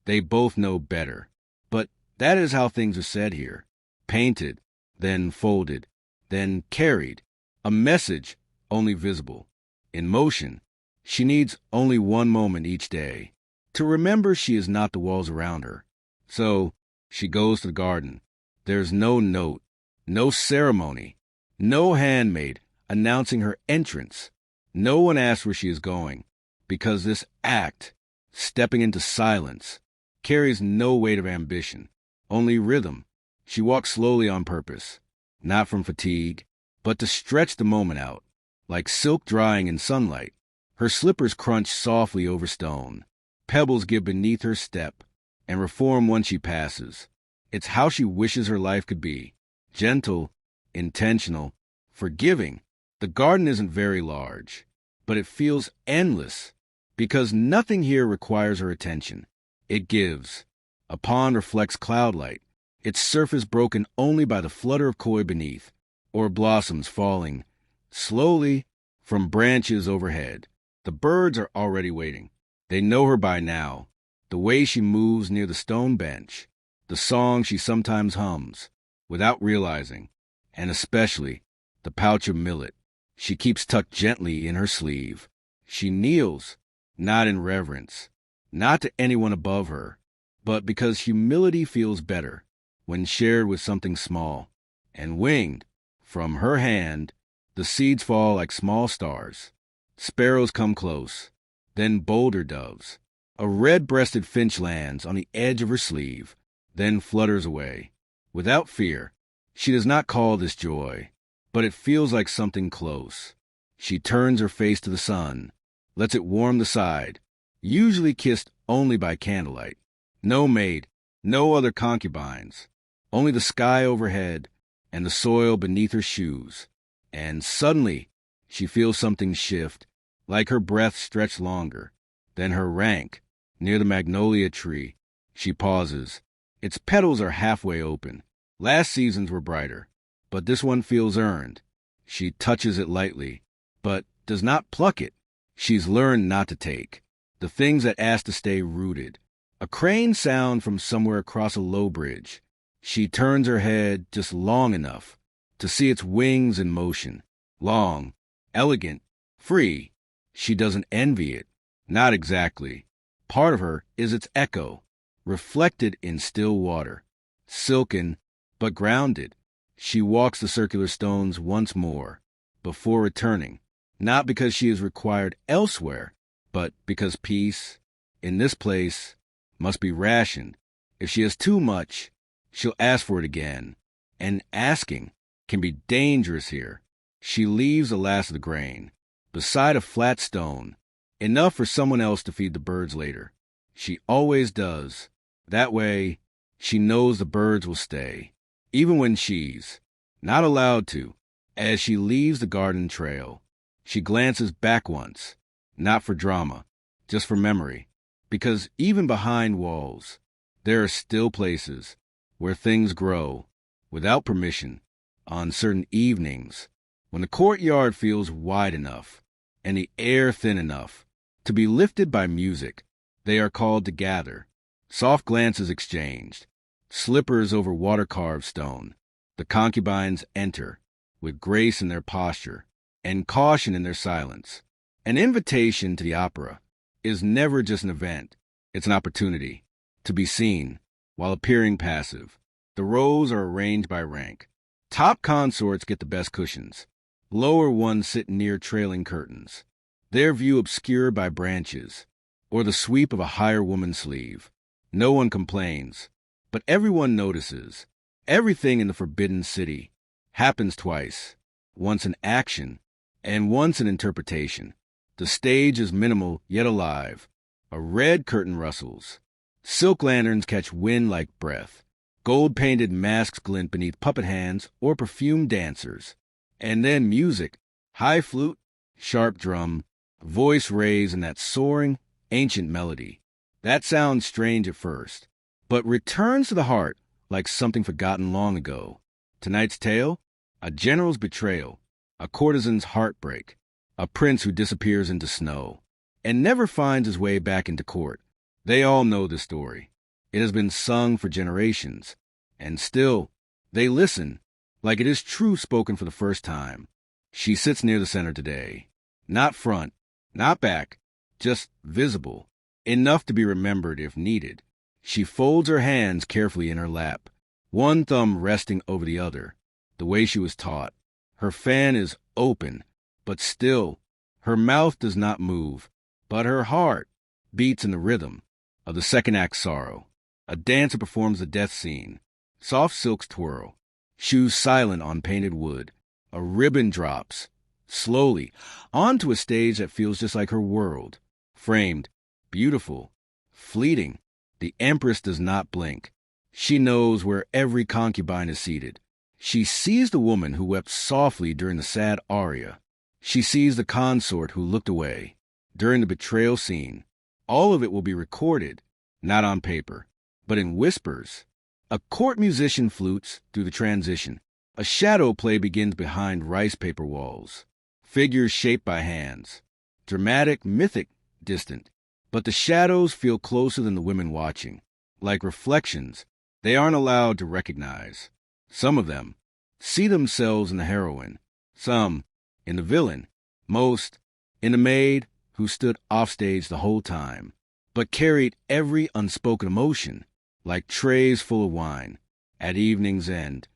They both know better. But that is how things are said here. Painted, then folded, then carried. A message only visible. In motion, she needs only one moment each day to remember she is not the walls around her. So she goes to the garden. There's no note, no ceremony, no handmaid announcing her entrance. No one asks where she is going, because this act, stepping into silence, carries no weight of ambition, only rhythm. She walks slowly on purpose, not from fatigue, but to stretch the moment out, like silk drying in sunlight. Her slippers crunch softly over stone. Pebbles give beneath her step, and reform once she passes. It's how she wishes her life could be. Gentle, intentional, forgiving. The garden isn't very large, but it feels endless, because nothing here requires her attention. It gives. A pond reflects cloudlight, its surface broken only by the flutter of koi beneath, or blossoms falling slowly from branches overhead. The birds are already waiting. They know her by now, the way she moves near the stone bench, the song she sometimes hums, without realizing, and especially the pouch of millet she keeps tucked gently in her sleeve. She kneels, not in reverence, not to anyone above her, but because humility feels better when shared with something small. And winged, from her hand, the seeds fall like small stars. Sparrows come close, then bolder doves. A red-breasted finch lands on the edge of her sleeve, then flutters away. Without fear, she does not call this joy, but it feels like something close. She turns her face to the sun, lets it warm the side, usually kissed only by candlelight. No maid, no other concubines, only the sky overhead and the soil beneath her shoes. And suddenly, she feels something shift, like her breath stretch longer. Then her rank, near the magnolia tree, she pauses. Its petals are halfway open. Last season's were brighter, but this one feels earned. She touches it lightly, but does not pluck it. She's learned not to take the things that ask to stay rooted. A crane sound from somewhere across a low bridge. She turns her head just long enough to see its wings in motion. Long, elegant, free. She doesn't envy it. Not exactly. Part of her is its echo, reflected in still water. Silken, but grounded. She walks the circular stones once more, before returning. Not because she is required elsewhere, but because peace, in this place, must be rationed. If she has too much, she'll ask for it again. And asking can be dangerous here. She leaves the last of the grain, beside a flat stone, enough for someone else to feed the birds later. She always does. That way, she knows the birds will stay, even when she's not allowed to. As she leaves the garden trail, she glances back once, not for drama, just for memory. Because even behind walls, there are still places where things grow, without permission, on certain evenings, when the courtyard feels wide enough, and the air thin enough, to be lifted by music. They are called to gather. Soft glances exchanged, slippers over water-carved stone. The concubines enter, with grace in their posture, and caution in their silence. An invitation to the opera is never just an event. It's an opportunity to be seen while appearing passive. The rows are arranged by rank. Top consorts get the best cushions. Lower ones sit near trailing curtains, their view obscured by branches or the sweep of a higher woman's sleeve. No one complains, but everyone notices. Everything in the Forbidden City happens twice, once in action and once in interpretation. The stage is minimal yet alive. A red curtain rustles. Silk lanterns catch wind like breath. Gold-painted masks glint beneath puppet hands or perfumed dancers. And then music, high flute, sharp drum, voice raised in that soaring, ancient melody. That sounds strange at first, but returns to the heart like something forgotten long ago. Tonight's tale? A general's betrayal, a courtesan's heartbreak, a prince who disappears into snow and never finds his way back into court. They all know the story. It has been sung for generations, and still they listen like it is truth spoken for the first time. She sits near the center today, not front, not back, just visible, enough to be remembered if needed. She folds her hands carefully in her lap, one thumb resting over the other, the way she was taught. Her fan is open, but still, her mouth does not move, but her heart beats in the rhythm of the second act sorrow. A dancer performs the death scene. Soft silks twirl, shoes silent on painted wood. A ribbon drops, slowly, onto a stage that feels just like her world. Framed, beautiful, fleeting. The empress does not blink. She knows where every concubine is seated. She sees the woman who wept softly during the sad aria. She sees the consort who looked away during the betrayal scene. All of it will be recorded, not on paper, but in whispers. A court musician flutes through the transition. A shadow play begins behind rice paper walls. Figures shaped by hands. Dramatic, mythic, distant. But the shadows feel closer than the women watching. Like reflections they aren't allowed to recognize. Some of them see themselves in the heroine. Some in the villain. Most in the maid who stood offstage the whole time, but carried every unspoken emotion, like trays full of wine. At evening's end,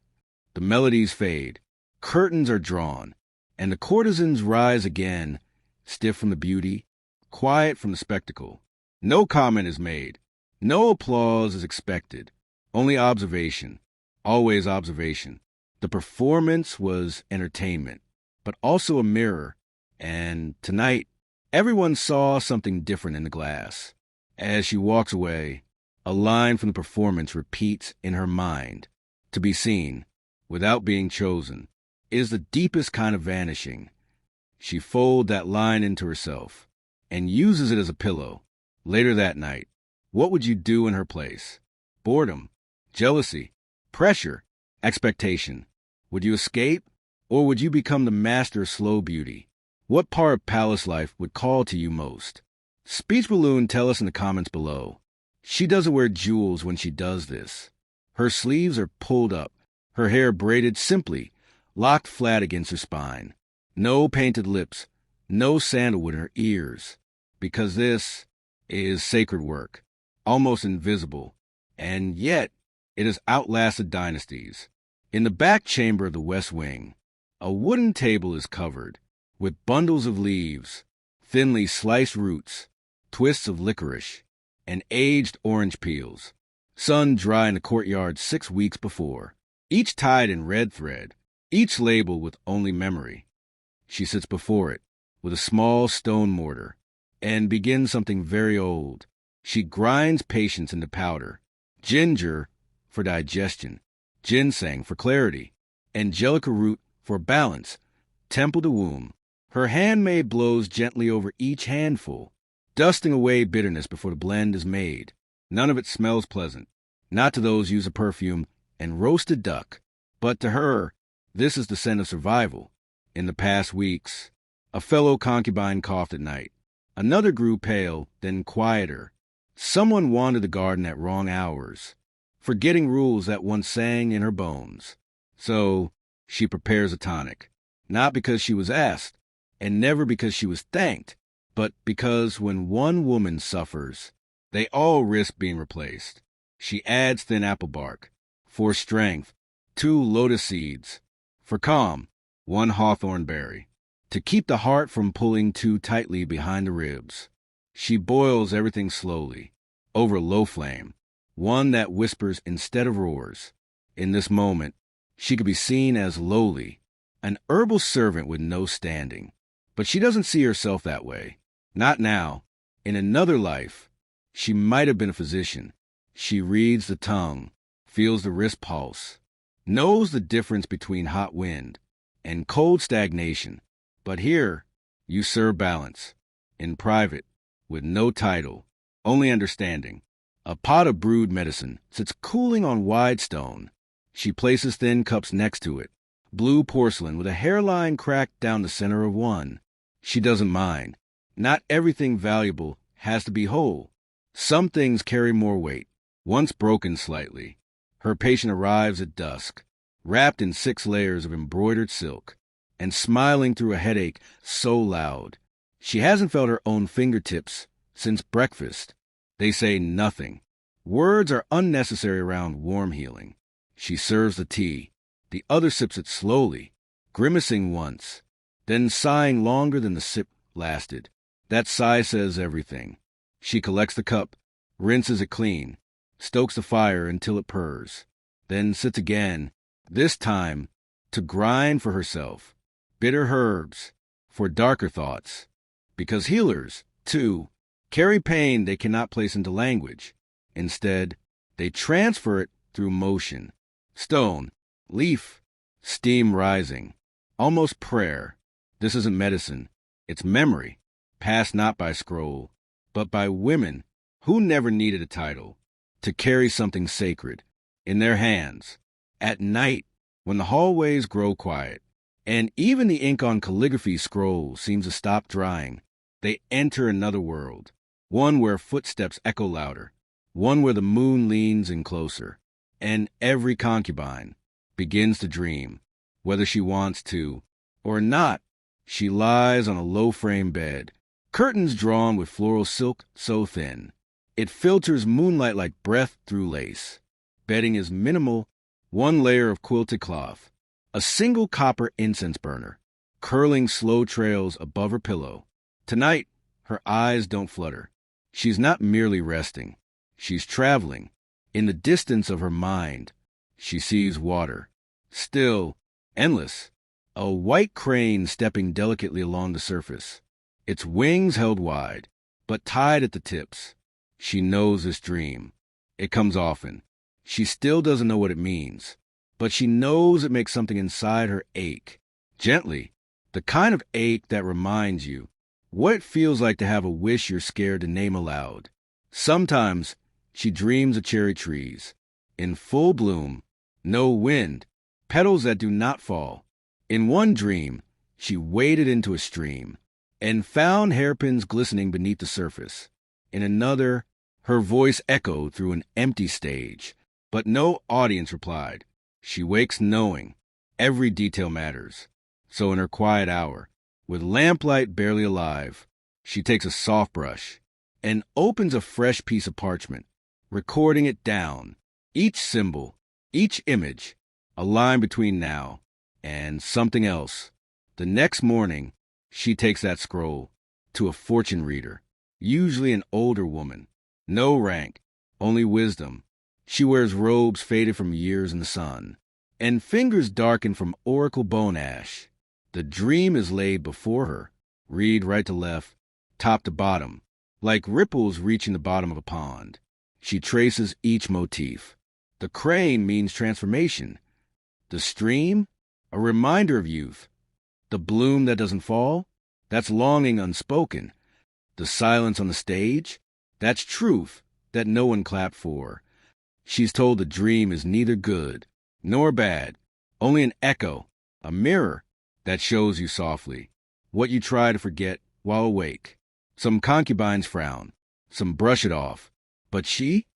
the melodies fade, curtains are drawn, and the courtesans rise again, stiff from the beauty, quiet from the spectacle. No comment is made. No applause is expected. Only observation. Always observation. The performance was entertainment, but also a mirror. And tonight, everyone saw something different in the glass. As she walks away, a line from the performance repeats in her mind. To be seen, without being chosen, is the deepest kind of vanishing. She folds that line into herself and uses it as a pillow. Later that night, what would you do in her place? Boredom, jealousy, pressure, expectation. Would you escape, or would you become the master of slow beauty? What part of palace life would call to you most? Speech Balloon, tell us in the comments below. She doesn't wear jewels when she does this. Her sleeves are pulled up, her hair braided simply, locked flat against her spine. No painted lips, no sandalwood in her ears, because this is sacred work, almost invisible, and yet it has outlasted dynasties. In the back chamber of the West Wing, a wooden table is covered with bundles of leaves, thinly sliced roots, twists of licorice, and aged orange peels, sun dry in the courtyard 6 weeks before, each tied in red thread, each labeled with only memory. She sits before it with a small stone mortar and begins something very old. She grinds patience into powder, ginger for digestion, ginseng for clarity, angelica root for balance, temple to womb. Her handmaid blows gently over each handful, dusting away bitterness before the blend is made. None of it smells pleasant, not to those who use a perfume and roasted duck, but to her, this is the scent of survival. In the past weeks, a fellow concubine coughed at night. Another grew pale, then quieter. Someone wandered the garden at wrong hours, forgetting rules that once sang in her bones. So she prepares a tonic, not because she was asked, and never because she was thanked, but because when one woman suffers, they all risk being replaced. She adds thin apple bark, for strength, 2 lotus seeds, for calm, 1 hawthorn berry, to keep the heart from pulling too tightly behind the ribs. She boils everything slowly, over low flame, one that whispers instead of roars. In this moment, she could be seen as lowly, an herbal servant with no standing. But she doesn't see herself that way. Not now. In another life, she might have been a physician. She reads the tongue, feels the wrist pulse, knows the difference between hot wind and cold stagnation. But here, you serve balance, in private, with no title, only understanding. A pot of brewed medicine sits cooling on wide stone. She places thin cups next to it, blue porcelain with a hairline cracked down the center of one. She doesn't mind. Not everything valuable has to be whole. Some things carry more weight, once broken slightly. Her patient arrives at dusk, wrapped in 6 layers of embroidered silk, and smiling through a headache so loud. She hasn't felt her own fingertips since breakfast. They say nothing. Words are unnecessary around warm healing. She serves the tea. The other sips it slowly, grimacing once, then sighing longer than the sip lasted. That sigh says everything. She collects the cup, rinses it clean, stokes the fire until it purrs, then sits again, this time to grind for herself, bitter herbs, for darker thoughts. Because healers, too, carry pain they cannot place into language. Instead, they transfer it through motion. Stone, leaf, steam rising. Almost prayer. This isn't medicine. It's memory, passed not by scroll, but by women who never needed a title, to carry something sacred in their hands. At night, when the hallways grow quiet, and even the ink on calligraphy scroll seems to stop drying, they enter another world, one where footsteps echo louder, one where the moon leans in closer, and every concubine begins to dream, whether she wants to or not. She lies on a low-frame bed, curtains drawn with floral silk so thin it filters moonlight like breath through lace. Bedding is minimal, 1 layer of quilted cloth, a single copper incense burner, curling slow trails above her pillow. Tonight, her eyes don't flutter. She's not merely resting. She's traveling. In the distance of her mind, she sees water, still, endless, a white crane stepping delicately along the surface, its wings held wide, but tied at the tips. She knows this dream. It comes often. She still doesn't know what it means, but she knows it makes something inside her ache, gently, the kind of ache that reminds you what it feels like to have a wish you're scared to name aloud. Sometimes she dreams of cherry trees, in full bloom, no wind, petals that do not fall. In one dream, she waded into a stream and found hairpins glistening beneath the surface. In another, her voice echoed through an empty stage, but no audience replied. She wakes knowing every detail matters. So in her quiet hour, with lamplight barely alive, she takes a soft brush and opens a fresh piece of parchment, recording it down, each symbol, each image, a line between now and something else. The next morning, she takes that scroll to a fortune reader, usually an older woman. No rank, only wisdom. She wears robes faded from years in the sun, and fingers darkened from oracle bone ash. The dream is laid before her, read right to left, top to bottom, like ripples reaching the bottom of a pond. She traces each motif. The crane means transformation. The stream, a reminder of youth. The bloom that doesn't fall, that's longing unspoken. The silence on the stage, that's truth that no one clapped for. She's told the dream is neither good nor bad, only an echo, a mirror that shows you softly what you try to forget while awake. Some concubines frown, some brush it off, but she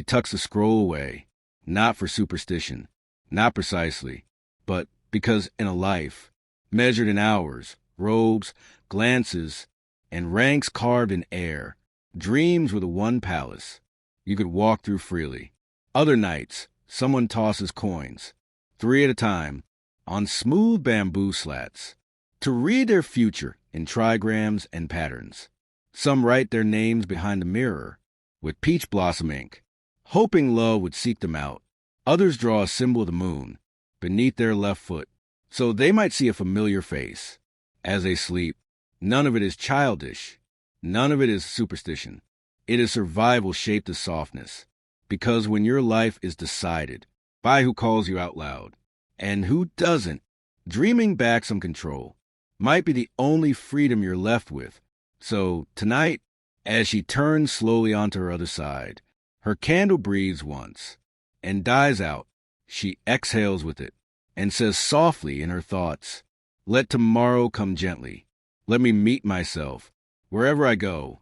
tucks the scroll away, not for superstition, not precisely, but because in a life, measured in hours, robes, glances, and ranks carved in air, dreams were the one palace you could walk through freely. Other nights, someone tosses coins, 3 at a time, on smooth bamboo slats, to read their future in trigrams and patterns. Some write their names behind the mirror with peach blossom ink, hoping love would seek them out. Others draw a symbol of the moon beneath their left foot, so they might see a familiar face. As they sleep, none of it is childish. None of it is superstition. It is survival shaped as softness. Because when your life is decided by who calls you out loud and who doesn't, dreaming back some control might be the only freedom you're left with. So tonight, as she turns slowly onto her other side, her candle breathes once and dies out. She exhales with it and says softly in her thoughts, "Let tomorrow come gently. Let me meet myself, wherever I go.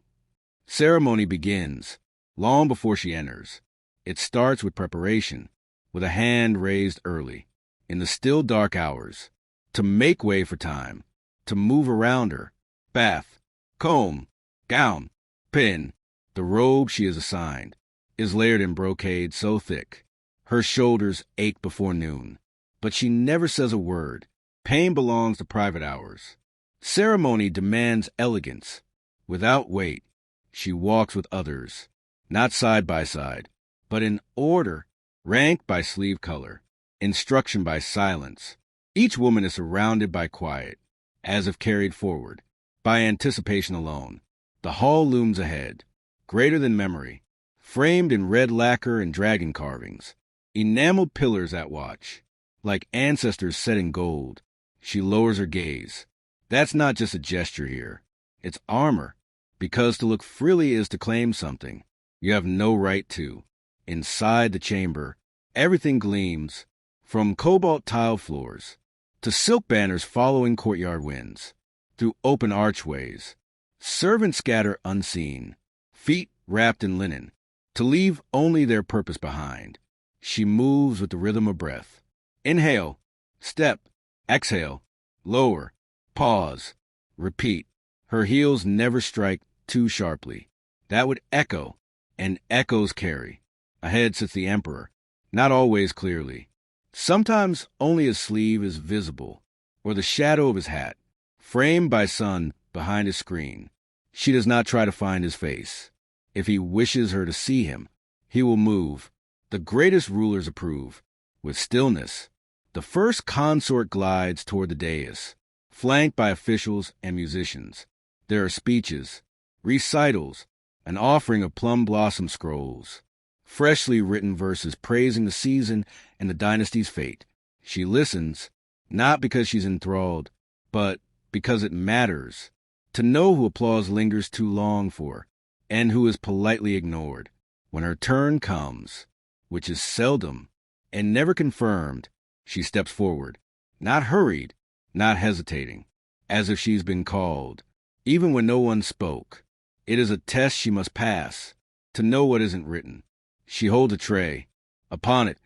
Ceremony begins, long before she enters. It starts with preparation, with a hand raised early, in the still dark hours, to make way for time, to move around her. Bath, comb, gown, pin. The robe she is assigned is layered in brocade so thick, her shoulders ache before noon. But she never says a word. Pain belongs to private hours. Ceremony demands elegance. Without weight, she walks with others, not side by side, but in order, ranked by sleeve color, instruction by silence. Each woman is surrounded by quiet, as if carried forward, by anticipation alone. The hall looms ahead, greater than memory, framed in red lacquer and dragon carvings, enameled pillars at watch, like ancestors set in gold. She lowers her gaze. That's not just a gesture here. It's armor, because to look freely is to claim something you have no right to. Inside the chamber, everything gleams, from cobalt tile floors to silk banners following courtyard winds, through open archways. Servants scatter unseen, feet wrapped in linen, to leave only their purpose behind. She moves with the rhythm of breath. Inhale, step, exhale, lower, pause, repeat. Her heels never strike too sharply. That would echo, and echoes carry. Ahead sits the emperor, not always clearly. Sometimes only his sleeve is visible, or the shadow of his hat, framed by sun behind his screen. She does not try to find his face. If he wishes her to see him, he will move. The greatest rulers approve. With stillness, the first consort glides toward the dais, flanked by officials and musicians. There are speeches, recitals, an offering of plum blossom scrolls, freshly written verses praising the season and the dynasty's fate. She listens, not because she's enthralled, but because it matters. To know who applause lingers too long for, and who is politely ignored. When her turn comes, which is seldom and never confirmed, she steps forward, not hurried, not hesitating, as if she's been called, even when no one spoke. It is a test she must pass, to know what isn't written. She holds a tray. Upon it,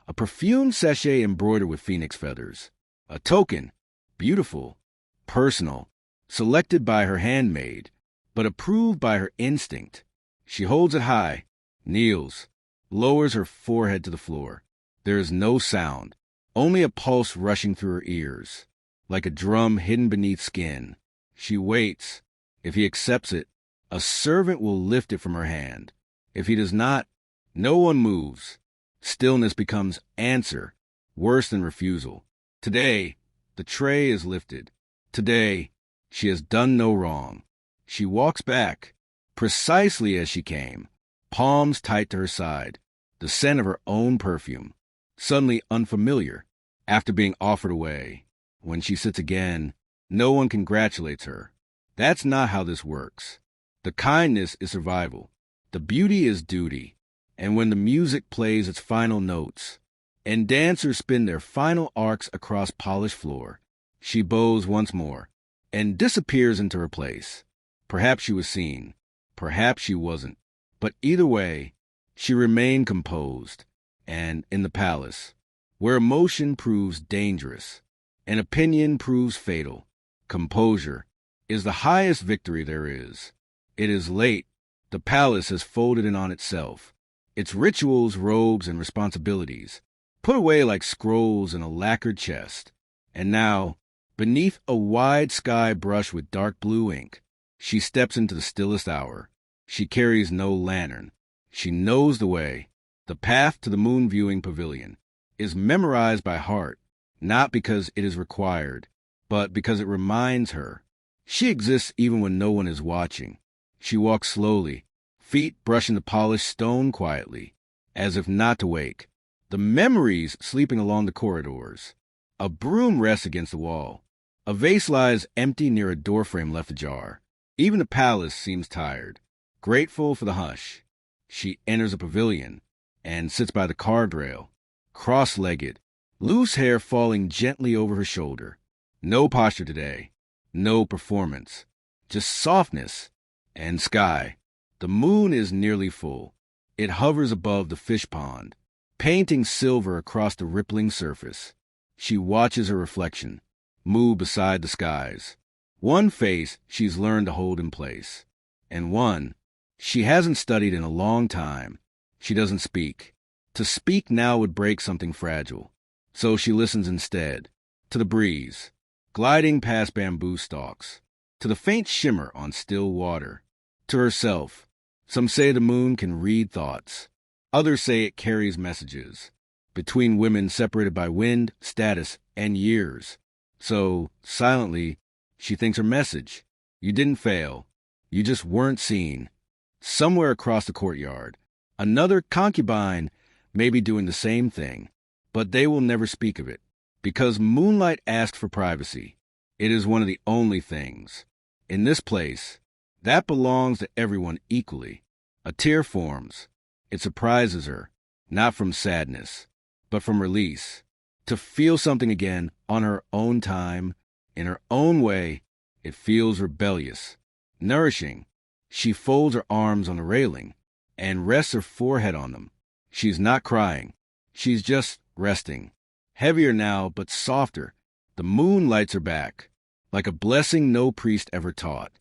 a perfumed sachet embroidered with phoenix feathers. A token, beautiful, personal, selected by her handmaid, but approved by her instinct. She holds it high, kneels, lowers her forehead to the floor. There is no sound, only a pulse rushing through her ears, like a drum hidden beneath skin. She waits. If he accepts it, a servant will lift it from her hand. If he does not, no one moves. Stillness becomes answer, worse than refusal. Today, the tray is lifted. Today, she has done no wrong. She walks back, precisely as she came, palms tight to her side, the scent of her own perfume, suddenly unfamiliar, after being offered away. When she sits again, no one congratulates her. That's not how this works. The kindness is survival. The beauty is duty. And when the music plays its final notes, and dancers spin their final arcs across polished floor, she bows once more, and disappears into her place. Perhaps she was seen. Perhaps she wasn't. But either way, she remained composed. And in the palace, where emotion proves dangerous, and opinion proves fatal, composure is the highest victory there is. It is late. The palace has folded in on itself. Its rituals, robes, and responsibilities, put away like scrolls in a lacquered chest. And now, beneath a wide sky brushed with dark blue ink, she steps into the stillest hour. She carries no lantern. She knows the way. The path to the moon-viewing pavilion is memorized by heart, not because it is required, but because it reminds her. She exists even when no one is watching. She walks slowly, feet brushing the polished stone quietly, as if not to wake. The memories sleeping along the corridors. A broom rests against the wall. A vase lies empty near a doorframe left ajar. Even the palace seems tired, grateful for the hush. She enters a pavilion and sits by the card rail, cross-legged, loose hair falling gently over her shoulder. No posture today. No performance. Just softness and sky. The moon is nearly full. It hovers above the fish pond, painting silver across the rippling surface. She watches her reflection move beside the skies. One face she's learned to hold in place, and one she hasn't studied in a long time. She doesn't speak. To speak now would break something fragile, so she listens instead, to the breeze, gliding past bamboo stalks, to the faint shimmer on still water, to herself. Some say the moon can read thoughts. Others say it carries messages between women separated by wind, status, and years. So, silently, she thinks her message. You didn't fail. You just weren't seen. Somewhere across the courtyard, another concubine may be doing the same thing, but they will never speak of it, because moonlight asks for privacy. It is one of the only things, in this place, that belongs to everyone equally. A tear forms. It surprises her, not from sadness, but from release. To feel something again on her own time, in her own way, it feels rebellious, nourishing. She folds her arms on the railing and rests her forehead on them. She's not crying. She's just resting. Heavier now, but softer. The moon lights her back, like a blessing no priest ever taught.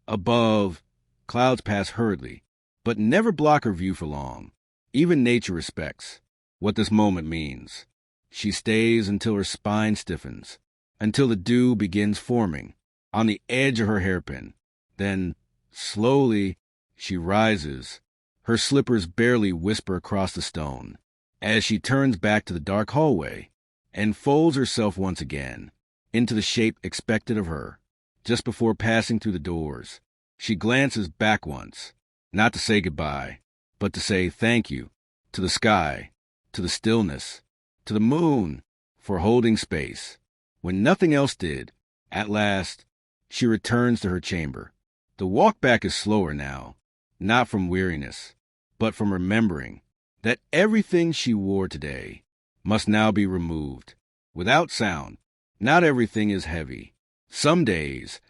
Above, clouds pass hurriedly, but never block her view for long. Even nature respects what this moment means. She stays until her spine stiffens, until the dew begins forming on the edge of her hairpin. Then, slowly, she rises. Her slippers barely whisper across the stone as she turns back to the dark hallway and folds herself once again into the shape expected of her. Just before passing through the doors, she glances back once, not to say goodbye, but to say thank you to the sky, to the stillness, to the moon for holding space. When nothing else did, at last, she returns to her chamber. The walk back is slower now, not from weariness, but from remembering that everything she wore today must now be removed, without sound. Not everything is heavy. Some days,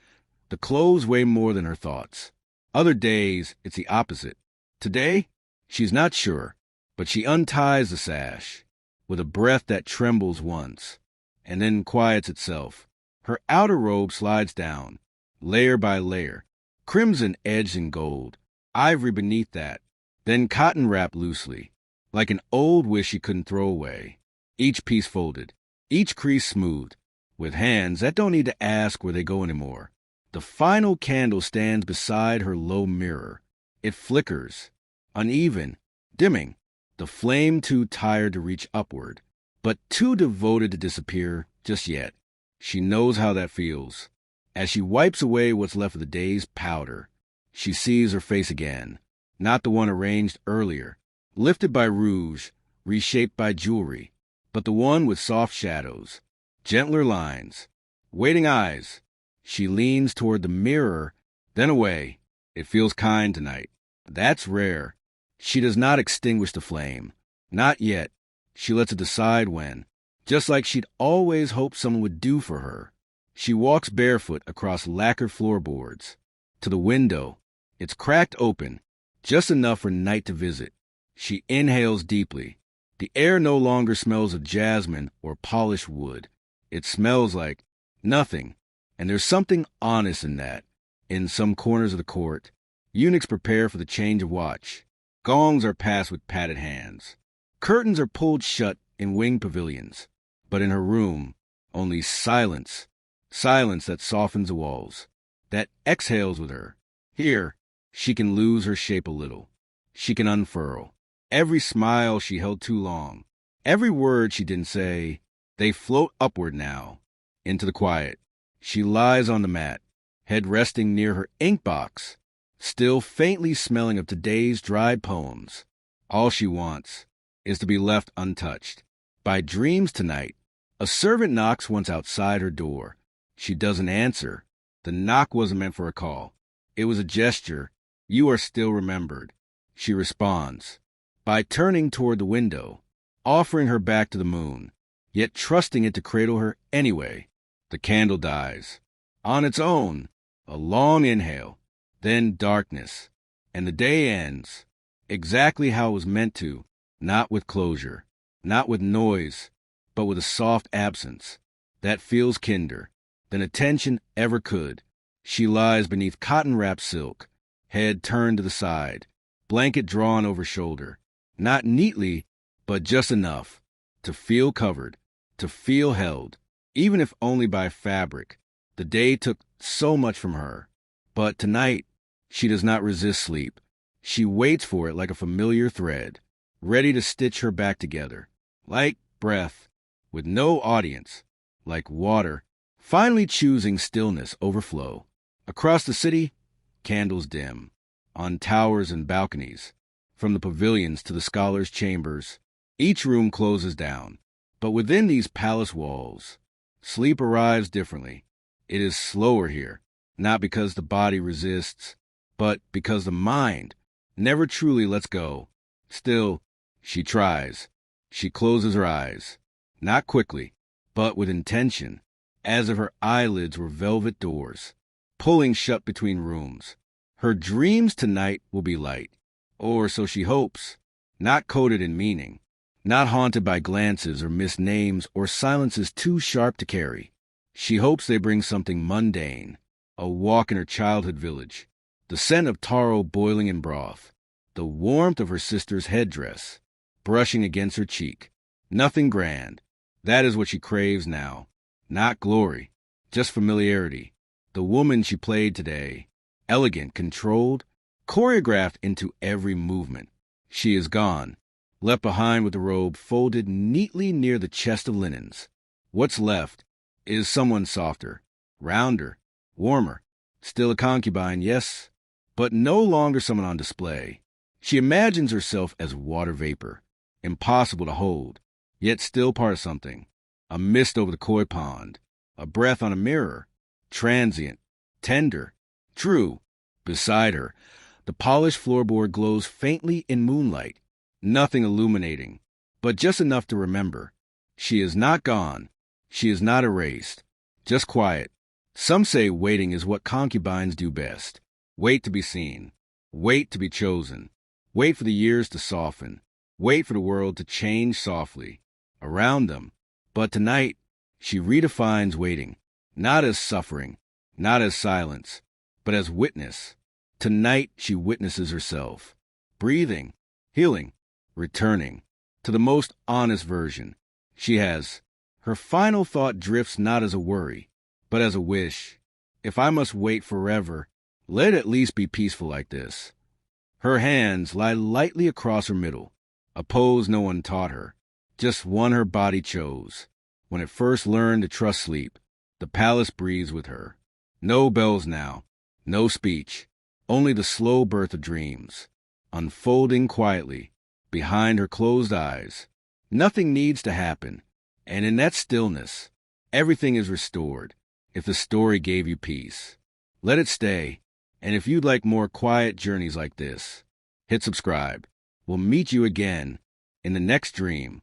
the clothes weigh more than her thoughts. Other days, it's the opposite. Today, she's not sure, but she unties the sash with a breath that trembles once and then quiets itself. Her outer robe slides down, layer by layer, crimson edged in gold, ivory beneath that, then cotton wrapped loosely, like an old wish she couldn't throw away. Each piece folded, each crease smoothed, with hands that don't need to ask where they go anymore. The final candle stands beside her low mirror. It flickers, uneven, dimming, the flame too tired to reach upward, but too devoted to disappear just yet. She knows how that feels. As she wipes away what's left of the day's powder, she sees her face again, not the one arranged earlier, lifted by rouge, reshaped by jewelry, but the one with soft shadows, gentler lines, waiting eyes. She leans toward the mirror, then away. It feels kind tonight. That's rare. She does not extinguish the flame. Not yet. She lets it decide when, just like she'd always hoped someone would do for her. She walks barefoot across lacquered floorboards to the window. It's cracked open, just enough for night to visit. She inhales deeply. The air no longer smells of jasmine or polished wood. It smells like nothing, and there's something honest in that. In some corners of the court, eunuchs prepare for the change of watch. Gongs are passed with padded hands. Curtains are pulled shut in winged pavilions. But in her room, only silence. Silence that softens the walls, that exhales with her. Here, she can lose her shape a little. She can unfurl. Every smile she held too long, every word she didn't say, they float upward now, into the quiet. She lies on the mat, head resting near her ink box, still faintly smelling of today's dried poems. All she wants is to be left untouched. By dreams tonight, a servant knocks once outside her door. She doesn't answer. The knock wasn't meant for a call. It was a gesture. You are still remembered. She responds by turning toward the window, offering her back to the moon, yet trusting it to cradle her anyway. The candle dies. On its own, a long inhale, then darkness, and the day ends exactly how it was meant to, not with closure, not with noise, but with a soft absence that feels kinder than attention ever could. She lies beneath cotton-wrapped silk, head turned to the side, blanket drawn over shoulder, not neatly, but just enough to feel covered, to feel held, even if only by fabric. The day took so much from her, but tonight she does not resist sleep. She waits for it like a familiar thread, ready to stitch her back together, like breath, with no audience, like water, finally choosing stillness over flow. Across the city, candles dim, on towers and balconies, from the pavilions to the scholars' chambers. Each room closes down, but within these palace walls, sleep arrives differently. It is slower here, not because the body resists, but because the mind never truly lets go. Still, she tries. She closes her eyes, not quickly, but with intention, as if her eyelids were velvet doors, pulling shut between rooms. Her dreams tonight will be light, or so she hopes, not coded in meaning, not haunted by glances or missed names or silences too sharp to carry. She hopes they bring something mundane, a walk in her childhood village, the scent of taro boiling in broth, the warmth of her sister's headdress brushing against her cheek. Nothing grand. That is what she craves now. Not glory, just familiarity. The woman she played today, elegant, controlled, choreographed into every movement. She is gone, left behind with the robe folded neatly near the chest of linens. What's left is someone softer, rounder, warmer. Still a concubine, yes, but no longer someone on display. She imagines herself as water vapor, impossible to hold, yet still part of something. A mist over the koi pond, a breath on a mirror, transient, tender, true. Beside her, the polished floorboard glows faintly in moonlight, nothing illuminating, but just enough to remember. She is not gone. She is not erased, just quiet. Some say waiting is what concubines do best. Wait to be seen. Wait to be chosen. Wait for the years to soften. Wait for the world to change softly around them. But tonight, she redefines waiting, not as suffering, not as silence, but as witness. Tonight, she witnesses herself, breathing, healing, returning to the most honest version she has. Her final thought drifts not as a worry, but as a wish. If I must wait forever, let it at least be peaceful like this. Her hands lie lightly across her middle, a pose no one taught her, just one her body chose. When it first learned to trust sleep, the palace breathes with her. No bells now, no speech, only the slow birth of dreams, unfolding quietly behind her closed eyes. Nothing needs to happen. And in that stillness, everything is restored. If the story gave you peace, let it stay. And if you'd like more quiet journeys like this, hit subscribe. We'll meet you again in the next dream.